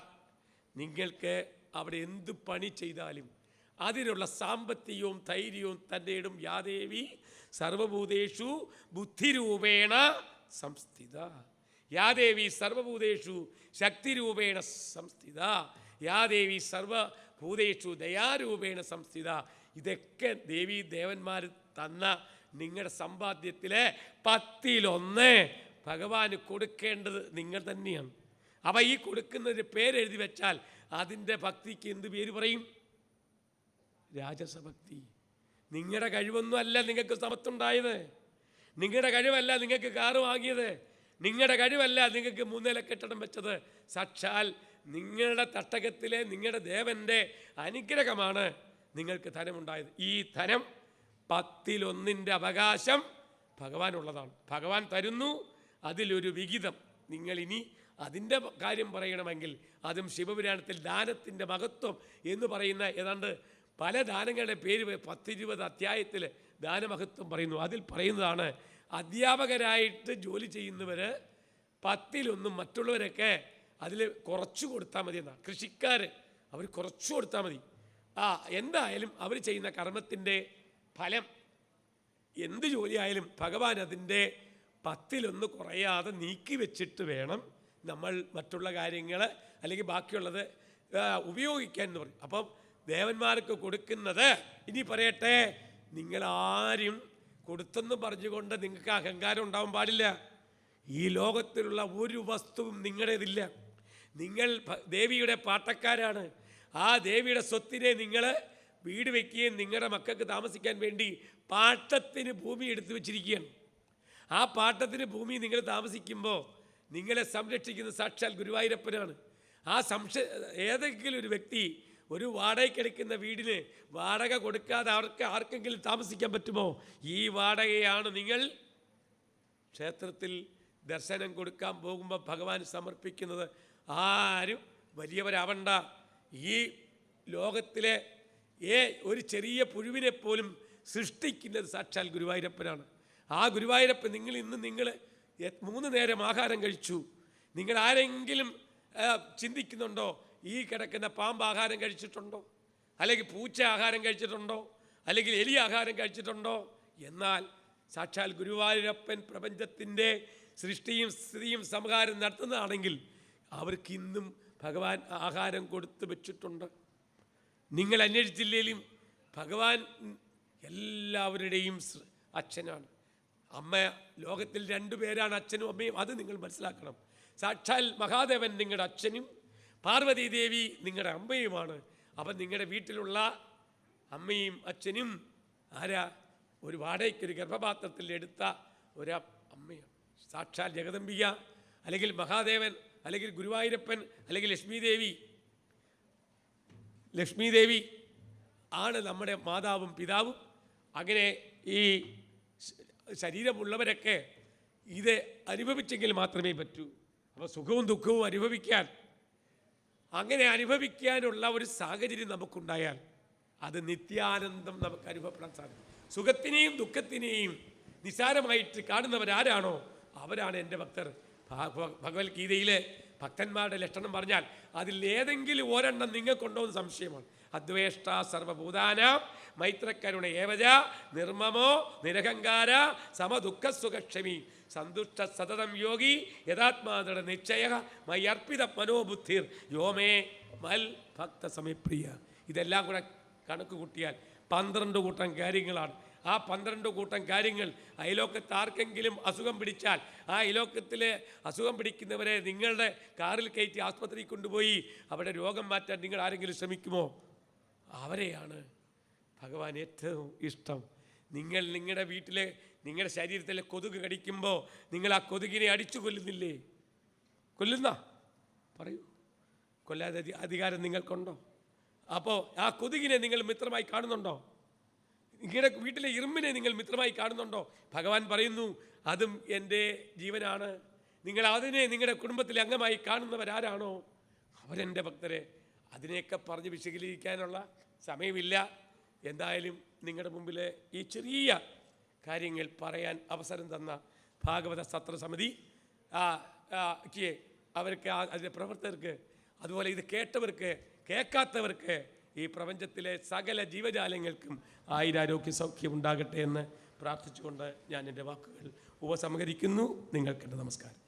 നിങ്ങൾക്ക് അവിടെ എന്ത് പണി ചെയ്താലും അതിനുള്ള സാമ്പത്തികവും ധൈര്യവും തൻ്റെ ഇടും. യാദേവി സർവഭൂതേഷു ബുദ്ധിരൂപേണ സംസ്ഥിത, യാദേവി സർവഭൂതേഷു ശക്തിരൂപേണ സംസ്ഥിത, യാദേവി സർവഭൂതേഷു ദയാരൂപേണ സംസ്ഥിത. ഇതൊക്കെ ദേവീ ദേവന്മാർ തന്ന നിങ്ങളുടെ സമ്പാദ്യത്തിലെ 10-1 ഭഗവാന് കൊടുക്കേണ്ടത് നിങ്ങൾ തന്നെയാണ്. അപ്പോൾ ഈ കൊടുക്കുന്നതിന് പേരെഴുതി വെച്ചാൽ അതിൻ്റെ ഭക്തിക്ക് എന്ത് പേര് പറയും? രാജസഭക്തി. നിങ്ങളുടെ കഴിവൊന്നും അല്ല നിങ്ങൾക്ക് സമ്പത്തുണ്ടായത്, നിങ്ങളുടെ കഴിവല്ല നിങ്ങൾക്ക് കാറ് വാങ്ങിയത്, നിങ്ങളുടെ കഴിവല്ല നിങ്ങൾക്ക് 3 നില കെട്ടിടം വെച്ചത്. സാക്ഷാൽ നിങ്ങളുടെ തട്ടകത്തിലെ നിങ്ങളുടെ ദേവൻ്റെ അനുഗ്രഹമാണ് നിങ്ങൾക്ക് ധനമുണ്ടായത്. ഈ ധനം 10-1 അവകാശം ഭഗവാനുള്ളതാണ്. ഭഗവാൻ തരുന്നു, അതിലൊരു വിഹിതം. നിങ്ങളിനി അതിൻ്റെ കാര്യം പറയണമെങ്കിൽ അതും ശിവപുരാണത്തിൽ ദാനത്തിൻ്റെ മഹത്വം എന്ന് പറയുന്ന ഏതാണ്ട് പല ദാനങ്ങളുടെ പേര് 10-20 അധ്യായത്തിൽ ദാനമഹത്വം പറയുന്നു. അതിൽ പറയുന്നതാണ് അധ്യാപകരായിട്ട് ജോലി ചെയ്യുന്നവർ 10-1 മറ്റുള്ളവരൊക്കെ അതിൽ കുറച്ചു കൊടുത്താൽ മതി എന്നാണ്. കൃഷിക്കാർ അവർ കുറച്ചു കൊടുത്താൽ മതി. എന്തായാലും അവർ ചെയ്യുന്ന കർമ്മത്തിൻ്റെ ഫലം എന്ത് ജോലിയായാലും ഭഗവാൻ അതിൻ്റെ 10-1 കുറയാതെ നീക്കി വെച്ചിട്ട് വേണം നമ്മൾ മറ്റുള്ള കാര്യങ്ങൾ അല്ലെങ്കിൽ ബാക്കിയുള്ളത് ഉപയോഗിക്കാൻ എന്ന് പറയും. അപ്പം ദേവന്മാർക്ക് കൊടുക്കുന്നത്, ഇനി പറയട്ടെ, നിങ്ങളാരും കൊടുത്തെന്ന് പറഞ്ഞുകൊണ്ട് നിങ്ങൾക്ക് അഹങ്കാരം ഉണ്ടാവാൻ പാടില്ല. ഈ ലോകത്തിലുള്ള ഒരു വസ്തുവും നിങ്ങളുടേതില്ല. നിങ്ങൾ ദേവിയുടെ പാട്ടക്കാരാണ്. ആ ദേവിയുടെ സ്വത്തിനെ നിങ്ങൾ വീട് വയ്ക്കുകയും നിങ്ങളുടെ മക്കൾക്ക് താമസിക്കാൻ വേണ്ടി പാട്ടത്തിന് ഭൂമി എടുത്തു വച്ചിരിക്കുകയാണ്. ആ പാട്ടത്തിന് ഭൂമി നിങ്ങൾ താമസിക്കുമ്പോൾ നിങ്ങളെ സംരക്ഷിക്കുന്ന സാക്ഷാൽ ഗുരുവായൂരപ്പനാണ്. ആ ഏതെങ്കിലും ഒരു വ്യക്തി ഒരു വാടകയ്ക്കെടുക്കുന്ന വീടിന് വാടക കൊടുക്കാതെ ആർക്കെങ്കിലും താമസിക്കാൻ പറ്റുമോ? ഈ വാടകയാണ് നിങ്ങൾ ക്ഷേത്രത്തിൽ ദർശനം കൊടുക്കാൻ പോകുമ്പോൾ ഭഗവാൻ സമർപ്പിക്കുന്നത്. ആരും വലിയവരാവണ്ട. ഈ ലോകത്തിലെ ഒരു ചെറിയ പുഴുവിനെ പോലും സൃഷ്ടിക്കുന്നത് സാക്ഷാൽ ഗുരുവായൂരപ്പനാണ്. ആ ഗുരുവായൂരപ്പൻ നിങ്ങൾ 3 നേരം ആഹാരം കഴിച്ചു. നിങ്ങൾ ആരെങ്കിലും ചിന്തിക്കുന്നുണ്ടോ ഈ കിടക്കുന്ന പാമ്പ് ആഹാരം കഴിച്ചിട്ടുണ്ടോ? അല്ലെങ്കിൽ പൂച്ച ആഹാരം കഴിച്ചിട്ടുണ്ടോ? അല്ലെങ്കിൽ എലി ആഹാരം കഴിച്ചിട്ടുണ്ടോ? എന്നാൽ സാക്ഷാൽ ഗുരുവായൂരപ്പൻ പ്രപഞ്ചത്തിൻ്റെ സൃഷ്ടിയും സ്ഥിതിയും സംഹാരം നടത്തുന്നതാണെങ്കിൽ അവർക്ക് ഇന്നും ഭഗവാൻ ആഹാരം കൊടുത്തു വെച്ചിട്ടുണ്ട്. നിങ്ങൾ അന്വേഷിച്ചില്ലെങ്കിലും ഭഗവാൻ എല്ലാവരുടെയും അച്ഛനാണ്. അമ്മ ലോകത്തിൽ 2 പേരാണ് അച്ഛനും അമ്മയും. അത് നിങ്ങൾ മനസ്സിലാക്കണം. സാക്ഷാൽ മഹാദേവൻ നിങ്ങളുടെ അച്ഛനും പാർവതി ദേവി നിങ്ങളുടെ അമ്മയുമാണ്. അപ്പം നിങ്ങളുടെ വീട്ടിലുള്ള അമ്മയും അച്ഛനും ആരാ? ഒരു വാടകയ്ക്കൊരു ഗർഭപാത്രത്തിൽ എടുത്ത ഒരു അമ്മയാണ്. സാക്ഷാൽ ജഗദംബിക അല്ലെങ്കിൽ മഹാദേവൻ അല്ലെങ്കിൽ ഗുരുവായൂരപ്പൻ അല്ലെങ്കിൽ ലക്ഷ്മി ദേവി ആണ് നമ്മുടെ മാതാവും പിതാവും. അങ്ങനെ ഈ ശരീരമുള്ളവരൊക്കെ ഇത് അനുഭവിച്ചെങ്കിൽ മാത്രമേ പറ്റൂ. അപ്പോൾ സുഖവും ദുഃഖവും അങ്ങനെ അനുഭവിക്കാനുള്ള ഒരു സാഹചര്യം നമുക്കുണ്ടായാൽ അത് നിത്യാനന്ദം നമുക്ക് അനുഭവപ്പെടാൻ സാധിക്കും. സുഖത്തിനെയും ദുഃഖത്തിനെയും നിസാരമായിട്ട് കാണുന്നവരാരാണോ അവരാണ് എൻ്റെ ഭക്തർ. ഭഗവത്ഗീതയിലെ ഭക്തന്മാരുടെ ലക്ഷണം പറഞ്ഞാൽ അതിൽ ഏതെങ്കിലും ഒരെണ്ണം നിങ്ങൾക്കുണ്ടോ എന്ന് സംശയമാണ്. അദ്വേഷ്ട സർവഭൂതാനാം മൈത്രക്കരുണ ഏവജ നിർമ്മമോ നിരഹങ്കാര സമദുഃഖസുഖക്ഷമി സന്തുഷ്ട സതതം യോഗി യഥാത്മാദൃഢ നിശ്ചയ മയർപ്പിത മനോബുദ്ധിർ യോമേ മൽ ഭക്ത സമയപ്രിയ. ഇതെല്ലാം കൂടെ കണക്ക് കൂട്ടിയാൽ 12 കൂട്ടം കാര്യങ്ങളാണ്. ആ 12 കൂട്ടം കാര്യങ്ങൾ അയലോക്കത്ത് ആർക്കെങ്കിലും അസുഖം പിടിച്ചാൽ ആ അയലോക്കത്തിൽ അസുഖം പിടിക്കുന്നവരെ നിങ്ങളുടെ കാറിൽ കയറ്റി ആസ്പത്രിയിൽ കൊണ്ടുപോയി അവിടെ രോഗം മാറ്റാൻ നിങ്ങൾ ആരെങ്കിലും ശ്രമിക്കുമോ? അവരെയാണ് ഭഗവാൻ ഏറ്റവും ഇഷ്ടം. നിങ്ങളുടെ വീട്ടിലെ നിങ്ങളുടെ ശരീരത്തിലെ കൊതുക് കടിക്കുമ്പോൾ നിങ്ങൾ ആ കൊതുകിനെ അടിച്ചു കൊല്ലുന്നില്ലേ? പറയൂ. കൊല്ലാതെ അധികാരം നിങ്ങൾക്കുണ്ടോ? അപ്പോൾ ആ കൊതുകിനെ നിങ്ങൾ മിത്രമായി കാണുന്നുണ്ടോ? നിങ്ങളുടെ വീട്ടിലെ ഇരുമ്പിനെ നിങ്ങൾ മിത്രമായി കാണുന്നുണ്ടോ? ഭഗവാൻ പറയുന്നു അതും എൻ്റെ ജീവനാണ്. നിങ്ങൾ അതിനെ നിങ്ങളുടെ കുടുംബത്തിലെ അംഗമായി കാണുന്നവരാരാണോ അവരെൻ്റെ ഭക്തരെ. അതിനെയൊക്കെ പറഞ്ഞ് വിശദീകരിക്കാനുള്ള സമയമില്ല. എന്തായാലും നിങ്ങളുടെ മുമ്പിൽ ഈ ചെറിയ കാര്യങ്ങൾ പറയാൻ അവസരം തന്ന ഭാഗവത സത്രസമിതി അവർക്ക് അതിൻ്റെ പ്രവർത്തകർക്ക് അതുപോലെ ഇത് കേട്ടവർക്ക് കേൾക്കാത്തവർക്ക് ഈ പ്രപഞ്ചത്തിലെ സകല ജീവജാലങ്ങൾക്കും ആയുരാരോഗ്യ സൗഖ്യം ഉണ്ടാകട്ടെ എന്ന് പ്രാർത്ഥിച്ചുകൊണ്ട് ഞാൻ എൻ്റെ വാക്കുകൾ ഉപസംഹരിക്കുന്നു. നിങ്ങൾക്കെൻ്റെ നമസ്കാരം.